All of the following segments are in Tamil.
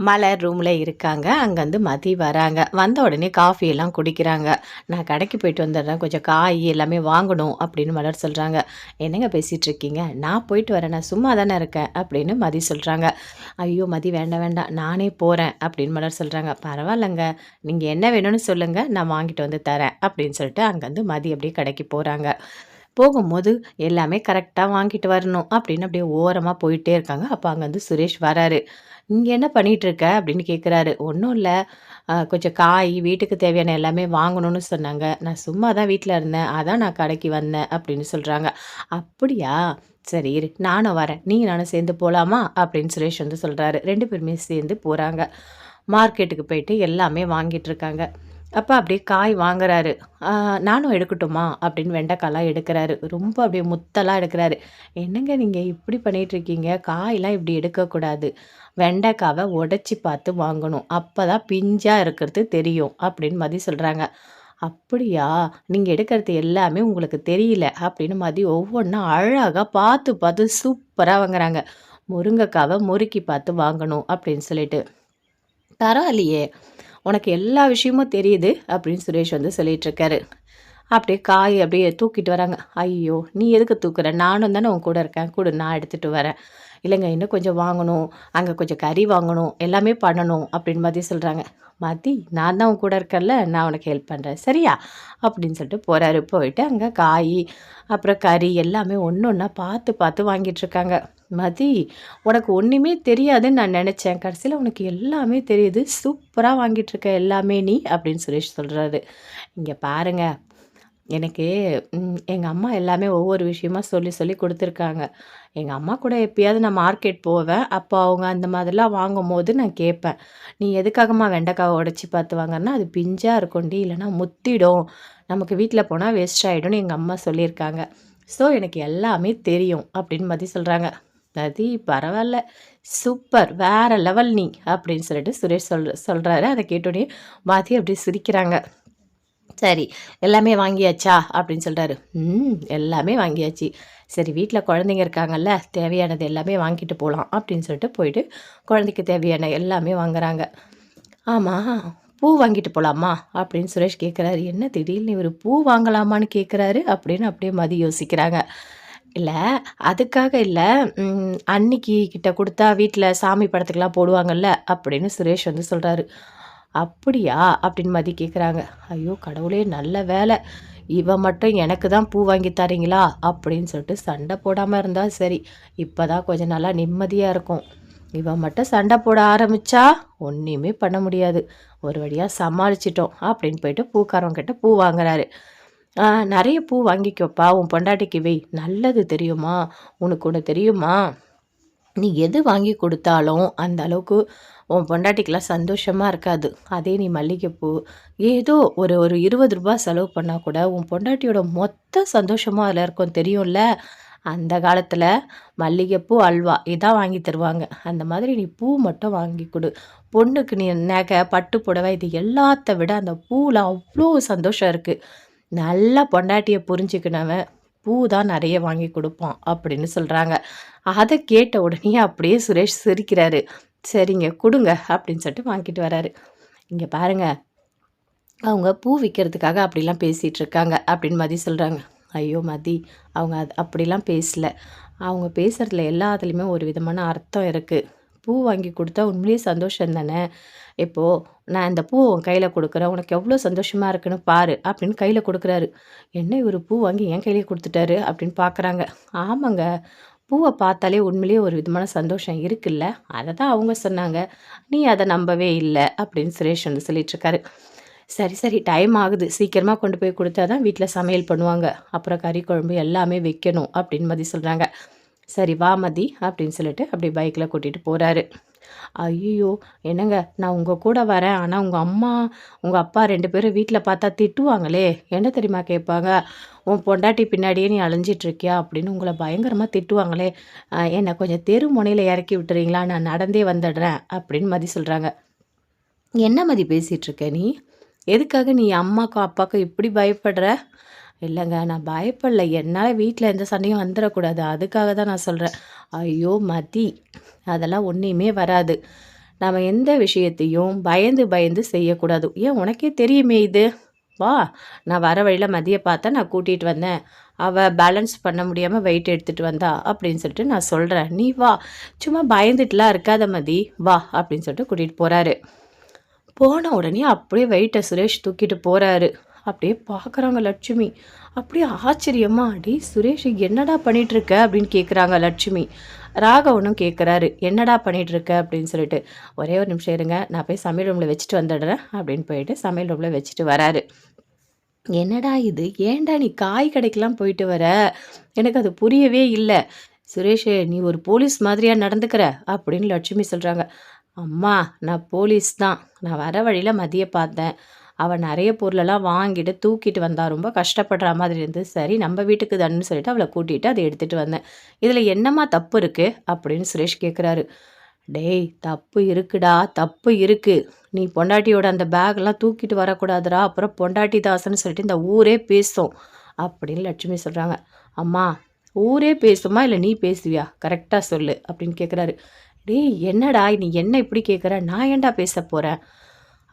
மலர் ரூமில் இருக்காங்க. அங்கேருந்து மதி வராங்க. வந்த உடனே காஃபி எல்லாம் குடிக்கிறாங்க. நான் கடைக்கு போயிட்டு வந்துடுறேன். கொஞ்சம் காய் எல்லாமே வாங்கணும் அப்படின்னு மலர் சொல்கிறாங்க. என்னங்க பேசிகிட்டு இருக்கீங்க? நான் போயிட்டு வரேன். நான் சும்மா தானே இருக்கேன் அப்படின்னு மதி சொல்கிறாங்க. ஐயோ மதி வேண்டாம் வேண்டாம் நானே போகிறேன் அப்படின்னு மலர் சொல்கிறாங்க. பரவாயில்லைங்க, நீங்கள் என்ன வேணும்னு சொல்லுங்கள், நான் வாங்கிட்டு வந்து தரேன் அப்படின்னு சொல்லிட்டு அங்கேருந்து மதி அப்படியே கடைக்கு போகிறாங்க. போகும்போது எல்லாமே கரெக்டாக வாங்கிட்டு வரணும் அப்படின்னு அப்படியே ஓரமாக போயிட்டே இருக்காங்க. அப்போ அங்கேருந்து சுரேஷ் வராரு. இங்கே என்ன பண்ணிட்டு இருக்க அப்படின்னு கேட்குறாரு. ஒன்றும் இல்லை, கொஞ்சம் காய் வீட்டுக்கு தேவையான எல்லாமே வாங்கணும்னு சொன்னாங்க. நான் சும்மா தான் வீட்டில் இருந்தேன், அதான் நான் கடைக்கு வந்தேன் அப்படின்னு சொல்கிறாங்க. அப்படியா, சரி இரு நானும் வரேன், நீங்க நானும் சேர்ந்து போகலாமா அப்படின்னு சுரேஷ் வந்து சொல்கிறாரு. 2 பேருமே சேர்ந்து போகிறாங்க. மார்க்கெட்டுக்கு போயிட்டு எல்லாமே வாங்கிட்டு இருக்காங்க. அப்போ அப்படியே காய் வாங்குறாரு. நானும் எடுக்கட்டுமா அப்படின்னு வெண்டைக்காய்லாம் எடுக்கிறாரு. ரொம்ப அப்படியே முத்தலாக எடுக்கிறாரு. என்னங்க நீங்கள் இப்படி பண்ணிகிட்ருக்கீங்க, காயெலாம் இப்படி எடுக்கக்கூடாது, வெண்டைக்காவை உடச்சி பார்த்து வாங்கணும், அப்போ தான் பிஞ்சாக இருக்கிறது தெரியும் அப்படின்னு மதி சொல்கிறாங்க. அப்படியா, நீங்கள் எடுக்கிறது எல்லாமே உங்களுக்கு தெரியல அப்படின்னு மதி ஒவ்வொன்றா அழகாக பார்த்து பார்த்து சூப்பராக வாங்குறாங்க. முருங்கைக்காவை முறுக்கி பார்த்து வாங்கணும் அப்படின்னு சொல்லிட்டு. பரவாயில்லையே, உனக்கு எல்லா விஷயமும் தெரியுது அப்படின்னு சுரேஷ் வந்து சொல்லிகிட்ருக்காரு. அப்படியே காய் அப்படியே தூக்கிட்டு வராங்க. ஐயோ நீ எதுக்கு தூக்குற, நானும் தானே உன் கூட இருக்கேன், கொடு நான் எடுத்துகிட்டு வரேன். இல்லைங்க இன்னும் கொஞ்சம் வாங்கணும், அங்கே கொஞ்சம் கறி வாங்கணும், எல்லாமே பண்ணணும் அப்படின்னு மதி சொல்கிறாங்க. மதி, நான் தான் உன் கூட இருக்கேன்ல, நான் உனக்கு ஹெல்ப் பண்ணுறேன் சரியா அப்படின்னு சொல்லிட்டு போகிறாரு. போயிட்டு அங்கே காய் அப்புறம் கறி எல்லாமே ஒன்று ஒன்றா பார்த்து பார்த்து வாங்கிட்டுருக்காங்க. மதி, உனக்கு ஒன்றுமே தெரியாதுன்னு நான் நினச்சேன், கடைசியில் உனக்கு எல்லாமே தெரியுது, சூப்பராக வாங்கிட்டுருக்க எல்லாமே நீ அப்படின்னு சுரேஷ் சொல்கிறாரு. இங்கே பாருங்க, எனக்கு எங்கள் அம்மா எல்லாமே ஒவ்வொரு விஷயமா சொல்லி சொல்லி கொடுத்துருக்காங்க. எங்கள் அம்மா கூட எப்பயாவது நான் மார்க்கெட் போவேன், அப்போ அவங்க அந்த மாதிரிலாம் வாங்கும்போது நான் கேட்பேன், நீ எதுக்காகம்மா வெண்டைக்காவை உடச்சி பார்த்து வாங்கன்னா, அது பிஞ்சாக இருக்கும்டி, இல்லைனா முத்திடும், நமக்கு வீட்டில் போனால் வேஸ்ட் ஆகிடும்னு எங்கள் அம்மா சொல்லியிருக்காங்க. ஸோ எனக்கு எல்லாமே தெரியும் அப்படின்னு மதி சொல்கிறாங்க. மதி, பரவாயில்ல, சூப்பர், வேற லெவல் நீ அப்படின்னு சொல்லிட்டு சுரேஷ் சொல்கிறாரு. அதை கேட்டோடனே மதி அப்படி சிரிக்கிறாங்க. சரி, எல்லாமே வாங்கியாச்சா அப்படின்னு சொல்கிறாரு. எல்லாமே வாங்கியாச்சு. சரி, வீட்டில் குழந்தைங்க இருக்காங்கல்ல, தேவையானது எல்லாமே வாங்கிட்டு போகலாம் அப்படின்னு சொல்லிட்டு போயிட்டு குழந்தைக்கு தேவையான எல்லாமே வாங்குறாங்க. ஆமாம், பூ வாங்கிட்டு போகலாமா அப்படின்னு சுரேஷ் கேட்குறாரு. என்ன திடீர்னு இவர் பூ வாங்கலாமான்னு கேட்குறாரு அப்படின்னு அப்படியே மதி யோசிக்கிறாங்க. இல்லை, அதுக்காக இல்லை, அன்னிக்கு கிட்ட கொடுத்தா வீட்டில் சாமி படத்துக்கெலாம் போடுவாங்கல்ல அப்படின்னு சுரேஷ் வந்து சொல்கிறாரு. அப்படியா அப்படின்னு மதி கேட்குறாங்க. ஐயோ கடவுளே, நல்ல வேலை, இவ மட்டும் எனக்கு தான் பூ வாங்கி தரீங்களா அப்படின்னு சொல்லிட்டு சண்டை போடாமல் இருந்தால் சரி, இப்போ தான் கொஞ்சம் நல்லா நிம்மதியாக இருக்கும். இவன் மட்டும் சண்டை போட ஆரம்பித்தா ஒன்றுமே பண்ண முடியாது. ஒரு வழியாக சமாளிச்சிட்டோம் அப்படின்னு போயிட்டு பூக்காரவங்கிட்ட பூ வாங்குறாரு. நிறைய பூ வாங்கிக்கோப்பா, உன் பொண்டாட்டிக்கு வை, நல்லது தெரியுமா, உனக்கு ஒன்று தெரியுமா, நீ எது வாங்கி கொடுத்தாலும் அந்த அளவுக்கு உன் பொண்டாட்டிக்கெலாம் சந்தோஷமாக இருக்காது. அதே நீ மல்லிகைப்பூ ஏதோ ஒரு ஒரு ரூ. 20 செலவு பண்ணால் கூட உன் பொண்டாட்டியோட மொத்த சந்தோஷமும் அதில் இருக்கும், தெரியும்ல. அந்த காலத்தில் மல்லிகைப்பூ அல்வா இதான் வாங்கி தருவாங்க. அந்த மாதிரி நீ பூ மட்டும் வாங்கி கொடு. பொண்ணுக்கு நீ நகை பட்டு புடவை இது எல்லாத்த விட அந்த பூவில் அவ்வளோ சந்தோஷம் இருக்குது. நல்லா பொண்டாட்டியை புரிஞ்சுக்கினவன் பூ தான் நிறைய வாங்கி கொடுப்பான் அப்படின்னு சொல்கிறாங்க. அதை கேட்ட உடனே அப்படியே சுரேஷ் சிரிக்கிறாரு. சரிங்க கொடுங்க அப்படின்னு சொல்லிட்டு வாங்கிட்டு வராரு. இங்கே பாருங்க, அவங்க பூ விற்கிறதுக்காக அப்படிலாம் பேசிகிட்டு இருக்காங்க அப்படின்னு மதி சொல்கிறாங்க. ஐயோ மதி, அவங்க அப்படிலாம் பேசல, அவங்க பேசுகிறதுல எல்லாத்துலேயுமே ஒரு விதமான அர்த்தம் இருக்குது. பூ வாங்கி கொடுத்தா உண்மையிலேயே சந்தோஷம் தானே. இப்போது நான் இந்த பூ உன் கையில் கொடுக்குறேன், உனக்கு எவ்வளோ சந்தோஷமாக இருக்குன்னு பாரு அப்படின்னு கையில் கொடுக்குறாரு. என்ன இவர் பூ வாங்கி என் கையிலே கொடுத்துட்டாரு அப்படின்னு பார்க்குறாங்க. ஆமாங்க, பூவை பார்த்தாலே உண்மையிலேயே ஒரு விதமான சந்தோஷம் இருக்குல்ல, அதை தான் அவங்க சொன்னாங்க, நீ அதை நம்பவே இல்லை அப்படின்னு சுரேஷ் வந்து சொல்லிட்டுருக்காரு. சரி சரி, டைம் ஆகுது, சீக்கிரமாக கொண்டு போய் கொடுத்தா தான் வீட்டில் சமையல் பண்ணுவாங்க, அப்புறம் கறி குழம்பு எல்லாமே வைக்கணும் அப்படின்னு மதி சொல்கிறாங்க. சரி வா மதி அப்படின்னு சொல்லிட்டு அப்படி பைக்கில் கூட்டிகிட்டு போகிறாரு. ஐயோ என்னங்க, நான் உங்கள் கூட வரேன், ஆனால் உங்கள் அம்மா உங்கள் அப்பா 2 பேரும் வீட்டில் பார்த்தா திட்டுவாங்களே, என்ன தெரியுமா கேட்பாங்க, உன் பொண்டாட்டி பின்னாடியே நீ அலைஞ்சிட்ருக்கியா அப்படின்னு உங்களை பயங்கரமாக திட்டுவாங்களே, என்னை கொஞ்சம் தெரு முனையில் இறக்கி விட்டுறீங்களா, நான் நடந்தே வந்துடுறேன் அப்படின்னு மதி சொல்கிறாங்க. என்ன மதி பேசிகிட்ருக்க நீ, எதுக்காக நீ அம்மாக்கும் அப்பாவுக்கும் இப்படி பயப்படுற? இல்லைங்க, நான் பயப்படல, என்னால் வீட்டில் எந்த சண்டையும் வந்துடக்கூடாது, அதுக்காக தான் நான் சொல்கிறேன். ஐயோ மதி, அதெல்லாம் ஒன்றையுமே வராது, நம்ம எந்த விஷயத்தையும் பயந்து பயந்து செய்யக்கூடாது. ஏன் உனக்கே தெரியுமே இது. வா, நான் வர வழியில மதிய பார்த்தா நான் கூட்டிட்டு வந்தேன். அவ பேலன்ஸ் பண்ண முடியாம வெயிட் எடுத்துட்டு வந்தா அப்படின்னு சொல்லிட்டு நான் சொல்றேன். நீ வா. சும்மா பயந்துட்டுலாம் இருக்காத மதி. வா அப்படின்னு சொல்லிட்டு கூட்டிட்டு போறாரு. போன உடனே அப்படியே வெயிட்ட சுரேஷ் தூக்கிட்டு போறாரு. அப்படியே பார்க்குறாங்க லட்சுமி. அப்படியே ஆச்சரியமா, "டேய் சுரேஷ் என்னடா பண்ணிட்டு இருக்க?" அப்படின்னு கேட்குறாங்க லட்சுமி. ராகவனும் கேட்குறாரு, "என்னடா பண்ணிட்டு இருக்க?" அப்படின்னு சொல்லிட்டு. "ஒரே ஒரு நிமிஷம் இருங்க, நான் போய் சமையல் ரூம்ல வச்சுட்டு வந்துடுறேன்" அப்படின்னு போயிட்டு சமையல் ரூம்ல வச்சுட்டு வராரு. "என்னடா இது? ஏன்டா நீ காய் கடைக்கெல்லாம் போயிட்டு வர? எனக்கு அது புரியவே இல்ல. சுரேஷு நீ ஒரு போலீஸ் மாதிரியா நடந்துக்கிற?" அப்படின்னு லட்சுமி சொல்றாங்க. "அம்மா நான் போலீஸ் தான். நான் வர வழியில மதிய பார்த்தேன். அவ நெறைய பொருளெல்லாம் வாங்கிட்டு தூக்கிட்டு வந்தா. ரொம்ப கஷ்டப்படுறா மாதிரி இருந்தது. சரி நம்ம வீட்டுக்கு தானேன்னு சொல்லிட்டு அவள கூட்டிட்டு அத எடுத்துட்டு வந்தேன். இதுல என்னம்மா தப்பு இருக்கு?" அப்படின்னு சுரேஷ் கேட்குறாரு. "டேய் தப்பு இருக்குடா, தப்பு இருக்கு. நீ பொண்டாட்டியோட அந்த பேக்லாம் தூக்கிட்டு வரக்கூடாதுடா. அப்புறம் பொண்டாட்டி தாசன்னு சொல்லிட்டு இந்த ஊரே பேசும்." அப்படின்னு லட்சுமி சொல்றாங்க. "அம்மா ஊரே பேசுமா? இல்ல நீ பேசுவியா? கரெக்ட்டா சொல்லு." அப்படின்னு கேட்குறாரு. "டேய் என்னடா நீ என்ன இப்படி கேட்குற? நான் ஏன்டா பேசப் போறேன்?"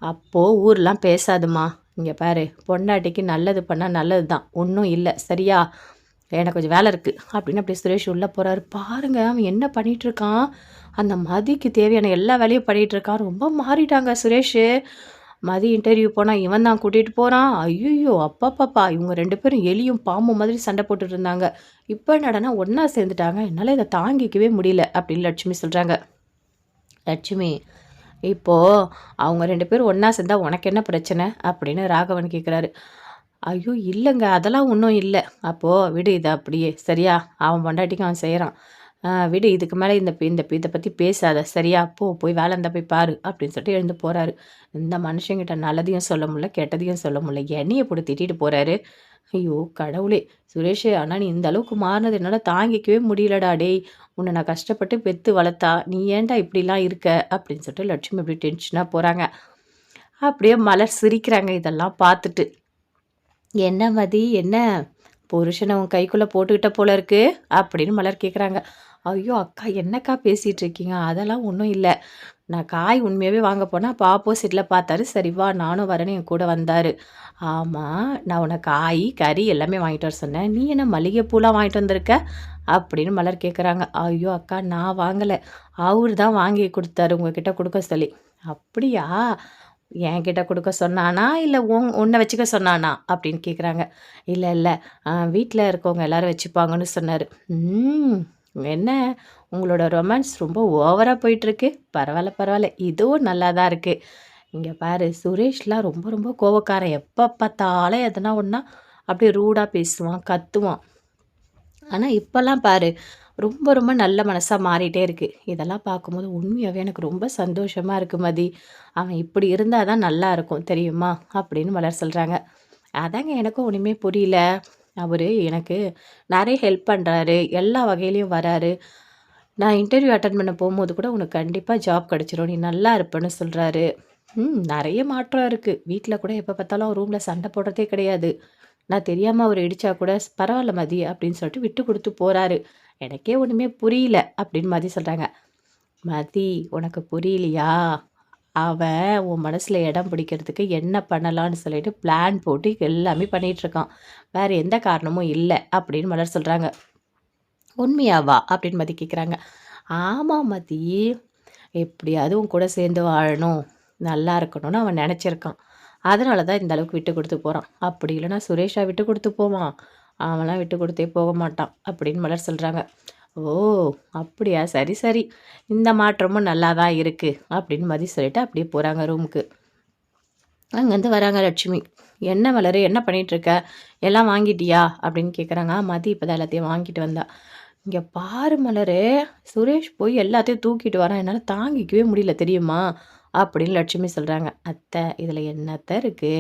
"அப்போ ஊர்லாம் பேசாதம்மா. இங்க பாரு பொண்டாட்டிக்கு நல்லது பண்ணா நல்லது தான். ஒண்ணும் இல்ல. சரியா? எனக்கு கொஞ்சம் வேலை இருக்கு." அப்படின்னு அப்படியே சுரேஷ் உள்ள போறாரு. பாருங்க அவன் என்ன பண்ணிட்டு இருக்கான். அந்த மதிக்கு தேவையான எல்லா வேலையும் பண்ணிட்டு இருக்கான். ரொம்ப மாறிட்டாங்க சுரேஷு. மதி இன்டர்வியூ போனா இவன் தான் கூட்டிட்டு போறான். ஐய்யய்யோ! அப்பப்பப்பா! இவங்க 2 பேரும் எலியும் பாம்பும் மாதிரி சண்டை போட்டுட்டு இருந்தாங்க. இப்ப என்னடான்னா ஒண்ணா சேர்ந்துட்டாங்க. என்னால இத தாங்கிக்கவே முடியல அப்படின்னு லட்சுமி சொல்றாங்க. லட்சுமி, இப்போ அவங்க 2 பேரும் ஒண்ணா சேர்ந்தா உனக்கு என்ன பிரச்சனை? அப்படின்னு ராகவன் கேட்குறாரு. ஐயோ! இல்லங்க. அதெல்லாம் ஒண்ணும் இல்ல. அப்போ விடு இத அப்படியே. சரியா? அவன் பொண்டாட்டிக்கு அவன் செய்றான். விடு இதுக்கு மேல இத பத்தி பேசாத. சரியா? போய் வேல இருந்தா போய் பாரு. அப்படின்னு சொல்லிட்டு எழுந்து போறாரு. இந்த மனுஷங்கிட்ட நல்லதையும் சொல்ல முடியல, கெட்டதையும் சொல்ல முடியல. என்னைய போட்டு திட்டிட்டு போறாரு. ஐயோ! கடவுளே! சுரேஷு ஆனா நீ இந்த அளவுக்கு மாறுனது என்னால தாங்கிக்கவே முடியலடா டேய்! உன்ன நான் கஷ்டப்பட்டு பெத்து வளர்த்தா, நீ ஏன்டா இப்படிலாம் இருக்க? அப்படின்னு சொல்லிட்டு லட்சுமி அப்படியே டென்ஷனா போறாங்க. அப்படியே மலர் சிரிக்கிறாங்க இதெல்லாம் பார்த்துட்டு. "என்ன மதி என்ன? புருஷன உன் கைக்குள்ள போட்டுக்கிட்ட போல இருக்கு?" அப்படின்னு மலர் கேட்குறாங்க. "ஐயோ! அக்கா என்னக்கா பேசிட்டு இருக்கீங்க? அதெல்லாம் ஒண்ணும் இல்ல. நான் காய் உண்மையாவே வாங்க போனேன். அப்ப ஆப்போசிட்ல பார்த்தாரு. சரி வா நானும் வரேன்னு என் கூட வந்தாரு. ஆமா, நான் உன்ன காய், கறி எல்லாமே வாங்கிட்டு வர சொன்னேன். நீ என்ன மல்லிகை பூலாம் வாங்கிட்டு வந்திருக்க?" அப்படின்னு மலர் கேட்குறாங்க. "ஐயோ! அக்கா நான் வாங்கல. அவரு தான் வாங்கி குடுத்தாரு உங்ககிட்ட குடுக்க சொல்லி." "அப்படியா? என்கிட்ட குடுக்க சொன்னானா? இல்ல உன்ன வச்சுக்க சொன்னானா?" அப்படின்னு கேட்குறாங்க. "இல்ல, இல்ல. வீட்ல இருக்கவங்க எல்லாரும் வச்சுப்பாங்கன்னு சொன்னாரு." "ம். என்ன உங்களோட ரொமான்ஸ் ரொம்ப ஓவரா போயிட்டுருக்கு. பரவால்ல, பரவால்ல. இதுவும் நல்லா தான் இருக்கு. இங்க பாரு சுரேஷ்லாம் ரொம்ப ரொம்ப கோவக்காரன். எப்ப பார்த்தாலும் எதனா ஒண்ணுனா அப்படியே ரூடா பேசுவான், கத்துவான். ஆனா இப்பலாம் பாரு, ரொம்ப ரொம்ப நல்ல மனசா மாறிட்டே இருக்கு. இதெல்லாம் பார்க்கும்போது உண்மையாவே எனக்கு ரொம்ப சந்தோஷமா இருக்கு மதி. அவன் இப்படி இருந்தா தான் நல்லா இருக்கும் தெரியுமா? அப்படின்னு மலர் சொல்றாங்க. அதாங்க எனக்கும் ஒண்ணுமே புரியல. அவரு எனக்கு நெறைய ஹெல்ப் பண்றாரு. எல்லா வகையிலயும் வராரு. நான் இன்டர்வியூ அட்டெண்ட் பண்ண போம்போது கூட உனக்கு கண்டிப்பா ஜாப் கிடைச்சிரும். நீ நல்லா இருப்பன்னு சொல்றாரு. நெறைய மாற்றம் இருக்கு. வீட்ல கூட எப்ப பார்த்தாலும் அவன் ரூம்ல சண்டை போடுறதே கிடையாது. நான் தெரியாம அவர இடிச்சா கூட பரவால்ல மதி அப்படின்னு சொல்லிட்டு விட்டு குடுத்து போறாரு. எனக்கே ஒண்ணுமே புரியல அப்படின்னு மதி சொல்றாங்க. மதி உனக்கு புரியலையா? அவன் உன் மனசுல இடம் பிடிக்கிறதுக்கு என்ன பண்ணலான்னு சொல்லிட்டு பிளான் போட்டு எல்லாமே பண்ணிட்டு இருக்கான். வேற எந்த காரணமும் இல்ல அப்படின்னு மலர் சொல்றாங்க. உண்மையாவா? அப்படின்னு மதி கேட்குறாங்க. ஆமா மதி. எப்படியாவது உன் கூட சேர்ந்து வாழணும். நல்லா இருக்கணும்னு அவன் நெனச்சிருக்கான். அதனால தான் இந்த அளவுக்கு விட்டு குடுத்து போறான். அப்படி இல்லன்னா சுரேஷா விட்டு குடுத்து போவான்? அவன்லாம் விட்டு குடுத்தே போக மாட்டான். அப்படின்னு மலர் சொல்றாங்க. ஓ! அப்படியா? சரி, சரி. இந்த மாற்றமும் நல்லா தான் இருக்கு. அப்படின்னு மதி சொல்லிட்டு அப்படியே போறாங்க ரூமுக்கு. அங்கேருந்து வராங்க லட்சுமி. "என்ன மலரு என்ன பண்ணிட்டுருக்க? எல்லாம் வாங்கிட்டியா?" அப்படின்னு கேட்குறாங்க. மதி இப்ப தான் எல்லாத்தையும் வாங்கிட்டு வந்தா. "இங்க பாரு மலரு, சுரேஷ் போய் எல்லாத்தையும் தூக்கிட்டு வரான். என்னால தாங்கிக்கவே முடியல தெரியுமா?" அப்படின்னு லட்சுமி சொல்றாங்க. "அத்தை இதில என்னத்த இருக்கு?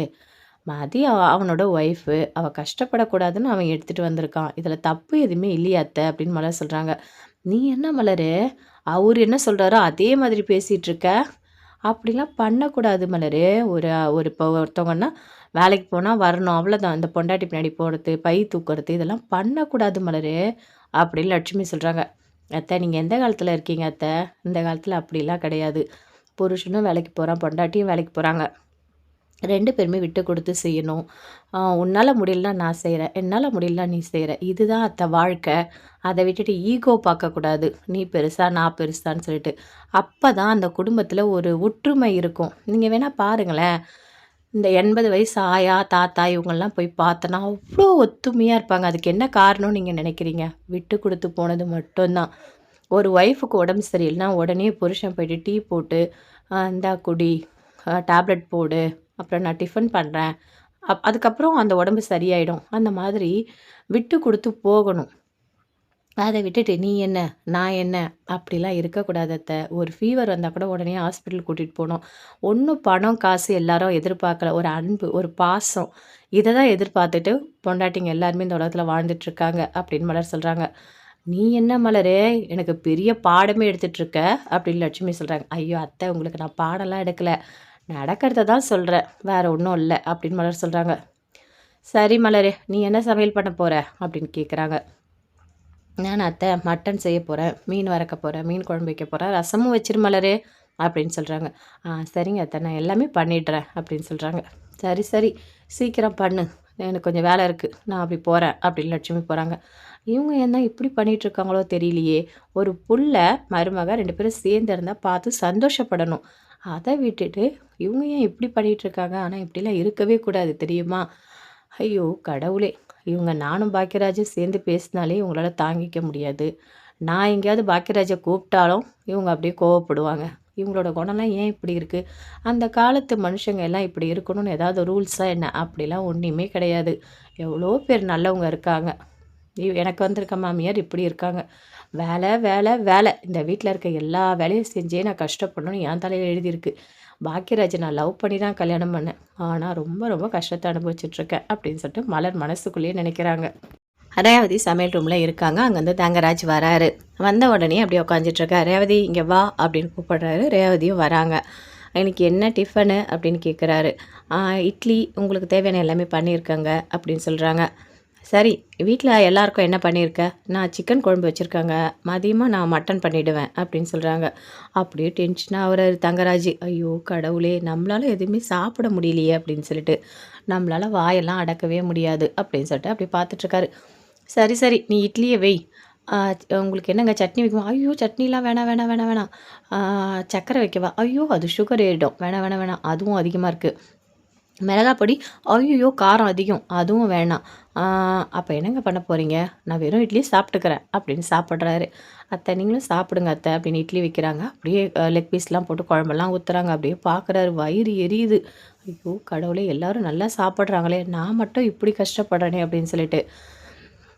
மதி அவனோட ஒய்ஃபு. அவ கஷ்டப்படக்கூடாதுன்னு அவன் எடுத்துட்டு வந்திருக்கான். இதில தப்பு எதுவுமே இல்லையே அத்தை" அப்படின்னு மலர் சொல்றாங்க. "நீ என்ன மலரு, அவரு என்ன சொல்றாரோ அதே மாதிரி பேசிட்டு இருக்க?" அப்படிலாம் பண்ணக்கூடாது மலரு. ஒரு ஒரு இப்போ ஒருத்தவங்கன்னா வேலைக்கு போனா வரணும். அவ்வளோதான். இந்த பொண்டாட்டி பின்னாடி போறது, பை தூக்குறது இதெல்லாம் பண்ணக்கூடாது மலரு. அப்படின்னு லட்சுமி சொல்றாங்க. அத்தை நீங்க எந்த காலத்துல இருக்கீங்க அத்தை? இந்த காலத்துல அப்படிலாம் கிடையாது. புருஷனும் வேலைக்கு போகிறான், பொண்டாட்டியும் வேலைக்கு போகிறாங்க. 2 பேருமே விட்டு கொடுத்து செய்யணும். உன்னால முடியலனா நான் செய்றேன். என்னால முடியலனா நீ செய்ற. இதுதான் அத்த வாழ்க்கை. அத விட்டுட்டு ஈகோ பார்க்கக்கூடாது. நீ பெருசா, நான் பெருசான்னு சொல்லிட்டு. அப்பதான் அந்த குடும்பத்தில ஒரு ஒற்றுமை இருக்கும். நீங்க வேணா பாருங்களேன். இந்த 80 வயசு ஆயா, தாத்தா இவங்கலாம் போய் பார்த்தோன்னா, அவ்ளோ ஒத்துமையா இருப்பாங்க. அதுக்கு என்ன காரணம்னு நீங்க நினைக்கிறீங்க? விட்டு குடுத்து போனது மட்டும் தான். ஒரு ஒய்ஃப்க்கு உடம்பு சரியில்லனா, உடனே புருஷன் போயிட்டு டீ போட்டு, இந்தா குடி, டேப்லெட் போடு, அப்புறம் நான் டிஃபன் பண்றேன். அதுக்கப்புறம் அந்த உடம்பு சரியாயிடும். அந்த மாதிரி விட்டு குடுத்து போகணும். அத விட்டுட்டு நீ என்ன, நான் என்ன அப்படிலாம் இருக்கக்கூடாது அத்த. ஒரு ஃபீவர் வந்தா கூட உடனே ஹாஸ்பிட்டல் கூட்டிட்டு போணும். ஒண்ணும் பணம், காசு எல்லாரும் எதிர்பார்க்கல. ஒரு அன்பு, ஒரு பாசம். இத தான் எதிர்பார்த்துட்டு பொண்டாட்டிங்க எல்லாருமே இந்த உலகத்துல வாழ்ந்துட்டு இருக்காங்க அப்படின்னு மலர் சொல்றாங்க. "நீ என்ன மலரு, எனக்கு பெரிய பாடமே எடுத்துட்டு இருக்க" அப்படின்னு லட்சுமி சொல்றாங்க. "ஐயோ! அத்தை உங்களுக்கு நான் பாடம்லாம் எடுக்கல. நடக்கிறத தான் சொல்றேன். வேற ஒண்ணும் இல்ல" அப்படின்னு மலர் சொல்றாங்க. "சரி மலரு, நீ என்ன சமையல் பண்ண போற?" அப்படின்னு கேட்குறாங்க. "நான் அத்தை மட்டன் செய்ய போறேன், மீன் வறுக்க போறேன், மீன் குழம்பு வைக்க போறேன், ரசமும் வச்சிரு மலரு" அப்படின்னு சொல்றாங்க. சரிங்க அத்தை, நான் எல்லாமே பண்ணிடுறேன்" அப்படின்னு சொல்றாங்க. "சரி, சரி, சீக்கிரம் பண்ணு. எனக்கு கொஞ்சம் வேலை இருக்கு. நான் அப்படி போறேன்" அப்படின்னு லட்சுமி போறாங்க. இவங்க என்ன இப்படி பண்ணிட்டு இருக்காங்களோ தெரியலையே! ஒரு புள்ள, மருமக 2 பேரும் சேர்ந்து இருந்தா பார்த்து சந்தோஷப்படணும். அத விட்டுட்டு இவங்க ஏன் இப்படி பண்ணிட்டு இருக்காங்க? ஆனா இப்படிலாம் இருக்கவே கூடாது தெரியுமா? ஐயோ! கடவுளே! இவங்க நானும் பாக்கியராஜும் சேர்ந்து பேசினாலே இவங்களால தாங்கிக்க முடியாது. நான் எங்கேயாவது பாக்கியராஜ கூப்பிட்டாலும் இவங்க அப்படியே கோவப்படுவாங்க. இவங்களோட குணம்லாம் ஏன் இப்படி இருக்கு? அந்த காலத்து மனுஷங்க எல்லாம் இப்படி இருக்கணும்னு ஏதாவது ரூல்ஸா என்ன? அப்படிலாம் ஒண்ணுமே கிடையாது. எவ்வளோ பேர் நல்லவங்க இருக்காங்க. எனக்கு வந்திருக்க மாமியார் இப்படி இருக்காங்க. வேலை, வேலை, வேலை. இந்த வீட்ல இருக்க எல்லா வேலையும் செஞ்சே நான் கஷ்டப்படணும்னு என் தலையில எழுதியிருக்கு. பாக்கியராஜ நான் லவ் பண்ணி தான் கல்யாணம் பண்ணேன். ஆனா ரொம்ப ரொம்ப கஷ்டத்த அனுபவிச்சுட்ருக்கேன் அப்படின்னு சொல்லிட்டு மலர் மனசுக்குள்ளேயே நினைக்கிறாங்க. ரேவதி சமையல் ரூம்ல இருக்காங்க. அங்கேருந்து தங்கராஜ் வராரு. வந்த உடனே அப்படியே உட்காந்துட்டு இருக்கா. "ரேவதி இங்க வா" அப்படின்னு கூப்பிடுறாரு. ரேவதியும் வராங்க. "இன்னைக்கு என்ன டிஃபனு?" அப்படின்னு கேட்குறாரு. இட்லி, உங்களுக்கு தேவையான எல்லாமே பண்ணியிருக்கேங்க" அப்படின்னு சொல்றாங்க. "சரி, வீட்ல எல்லாருக்கும் என்ன பண்ணியிருக்க?" "நான் சிக்கன் குழம்பு வச்சிருக்கேங்க. மதியமா நான் மட்டன் பண்ணிடுவேன்" அப்படின்னு சொல்றாங்க. அப்படியே டென்ஷனா ஆவுறாரு தங்கராஜ். "ஐயோ கடவுளே! நம்மளால எதுவுமே சாப்பிட முடியலையே" அப்படின்னு சொல்லிட்டு. நம்மளால வாயெல்லாம் அடக்கவே முடியாது அப்படின்னு சொல்லிட்டு அப்படியே பார்த்துட்டுருக்காரு. "சரி, சரி, நீ இட்லிய வை. உங்களுக்கு என்னங்க சட்னி வைக்கவா?" "ஐயோ! சட்னிலாம் வேணாம், வேணாம், வேணாம், வேணாம். சர்க்கரை வைக்கவா?" "ஐயோ! அது சுகர் ஏறிடும். வேணாம், வேணாம், வேணாம். அதுவும் அதிகமா இருக்கு." "மிளகா பொடி?" "ஐய்யய்யோ! காரம் அதிகம். அதுவும் வேணாம்." "ஆ அப்ப என்னங்க பண்ண போறீங்க?" "நான் வெறும் இட்லி சாப்பிட்டுக்கிறேன்" அப்படின்னு சாப்பிடுறாரு. "அத்தை நீங்களும் சாப்பிடுங்க அத்தை" அப்படின்னு இட்லி வைக்கிறாங்க. அப்படியே லெக் பீஸ்லாம் போட்டு குழம்பெல்லாம் ஊத்துறாங்க. அப்படியே பார்க்குறாரு. வயிறு எரியுது. ஐயோ! கடவுளே! எல்லாரும் நல்லா சாப்பிடுறாங்களே! நான் மட்டும் இப்படி கஷ்டப்படுறேனே அப்படின்னு சொல்லிட்டு.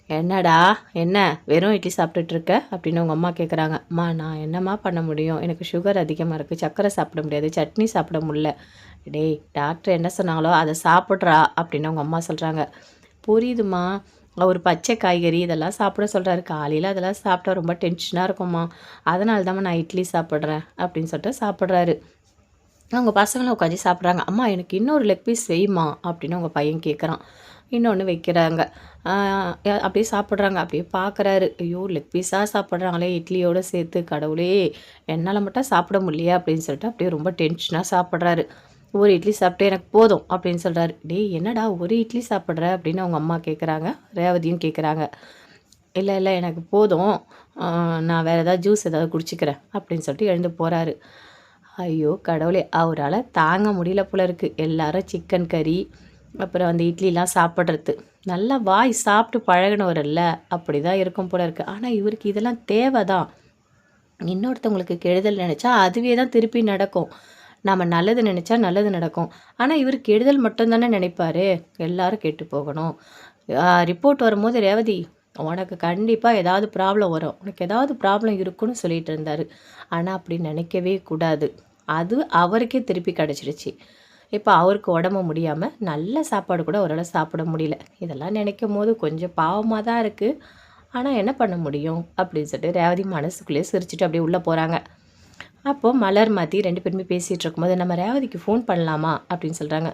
"என்னடா, என்ன வெறும் இட்லி சாப்பிட்டுட்டு இருக்க?" அப்படின்னு அவங்க அம்மா கேட்குறாங்க. "அம்மா நான் என்னம்மா பண்ண முடியும்? எனக்கு சுகர் அதிகமா இருக்கு. சர்க்கரை சாப்பிட முடியாது. சட்னி சாப்பிட முடியல." "டேய் டாக்டர் என்ன சொன்னாங்களோ அத சாப்பிட்றா" அப்படின்னு அவங்க அம்மா சொல்றாங்க. "புரியுதும்மா. அவரு பச்சை காய்கறி இதெல்லாம் சாப்பிட சொல்றாரு. காலையில அதெல்லாம் சாப்பிட்டா ரொம்ப டென்ஷனா இருக்கும்மா. அதனால தாம்மா நான் இட்லி சாப்பிடுறேன்" அப்படின்னு சொல்லிட்டு சாப்பிடுறாரு. அவங்க பசங்களும் உட்காந்து சாப்பிட்றாங்க. "அம்மா எனக்கு இன்னொரு லெக் பீஸ் வைம்மா" அப்படின்னு அவங்க பையன் கேட்குறான். இன்னொன்னு வைக்கிறாங்க. ஆ அப்படியே சாப்பிட்றாங்க. அப்படியே பார்க்குறாரு. ஐயோ! லெக் பீஸா சாப்பிட்றாங்களே இட்லியோட சேர்த்து. கடவுளே! என்னால மட்டும் சாப்பிட முடியலையா அப்படின்னு சொல்லிட்டு அப்படியே ரொம்ப டென்ஷனா சாப்பிட்றாரு. "ஒரு இட்லி சாப்பிட்டு எனக்கு போதும்" அப்படின்னு சொல்றாரு. "டேய் என்னடா ஒரு இட்லி சாப்பிட்ற?" அப்படின்னு அவங்க அம்மா கேட்குறாங்க. ரேவதியும் கேட்குறாங்க. "இல்ல, இல்ல எனக்கு போதும். ஆ நான் வேற ஏதாவது ஜூஸ் ஏதாவது குடிச்சுக்கிறேன்" அப்படின்னு சொல்லிட்டு எழுந்து போறாரு. ஐயோ கடவுளே! அவரால தாங்க முடியல போல இருக்கு. எல்லாரும் சிக்கன் கறி, அப்புறம் அந்த இட்லிலாம் சாப்பிடுறது. நல்லா வாய் சாப்பிட்டு பழகுனவருல்ல, அப்படிதான் இருக்கும் போல இருக்கு. ஆனா இவருக்கு இதெல்லாம் தேவ தான். இன்னொருத்தவங்களுக்கு கெடுதல் நெனச்சா, அதுவே தான் திருப்பி நடக்கும். நாம நல்லது நெனச்சா நல்லது நடக்கும். ஆனா இவரு கெடுதல் மட்டும் தானே நெனைப்பாரு. எல்லாரும் கெட்டு போகணும். ரிப்போர்ட் வரும்போது ரேவதி, உனக்கு கண்டிப்பா ஏதாவது ப்ராப்ளம் வரும். உனக்கு ஏதாவது ப்ராப்ளம் இருக்குன்னு சொல்லிட்டு இருந்தாரு. ஆனா அப்படி நெனைக்கவே கூடாது. அது அவருக்கே திருப்பி கிடைச்சிடுச்சு. இப்ப அவருக்கு உடம்பு முடியாம, நல்ல சாப்பாடு கூட அவரால சாப்பிட முடியல. இதெல்லாம் நினைக்கும்போது கொஞ்சம் பாவமா தான் இருக்கு. ஆனா என்ன பண்ண முடியும்? அப்படின்னு சொல்லிட்டு ரேவதி மனசுக்குள்ளேயே சிரிச்சுட்டு அப்படியே உள்ள போறாங்க. அப்போ மலர், மதி 2 பேருமே பேசிட்டு இருக்கும்போது, "நம்ம ரேவதிக்கு ஃபோன் பண்ணலாமா?" அப்படின்னு சொல்றாங்க.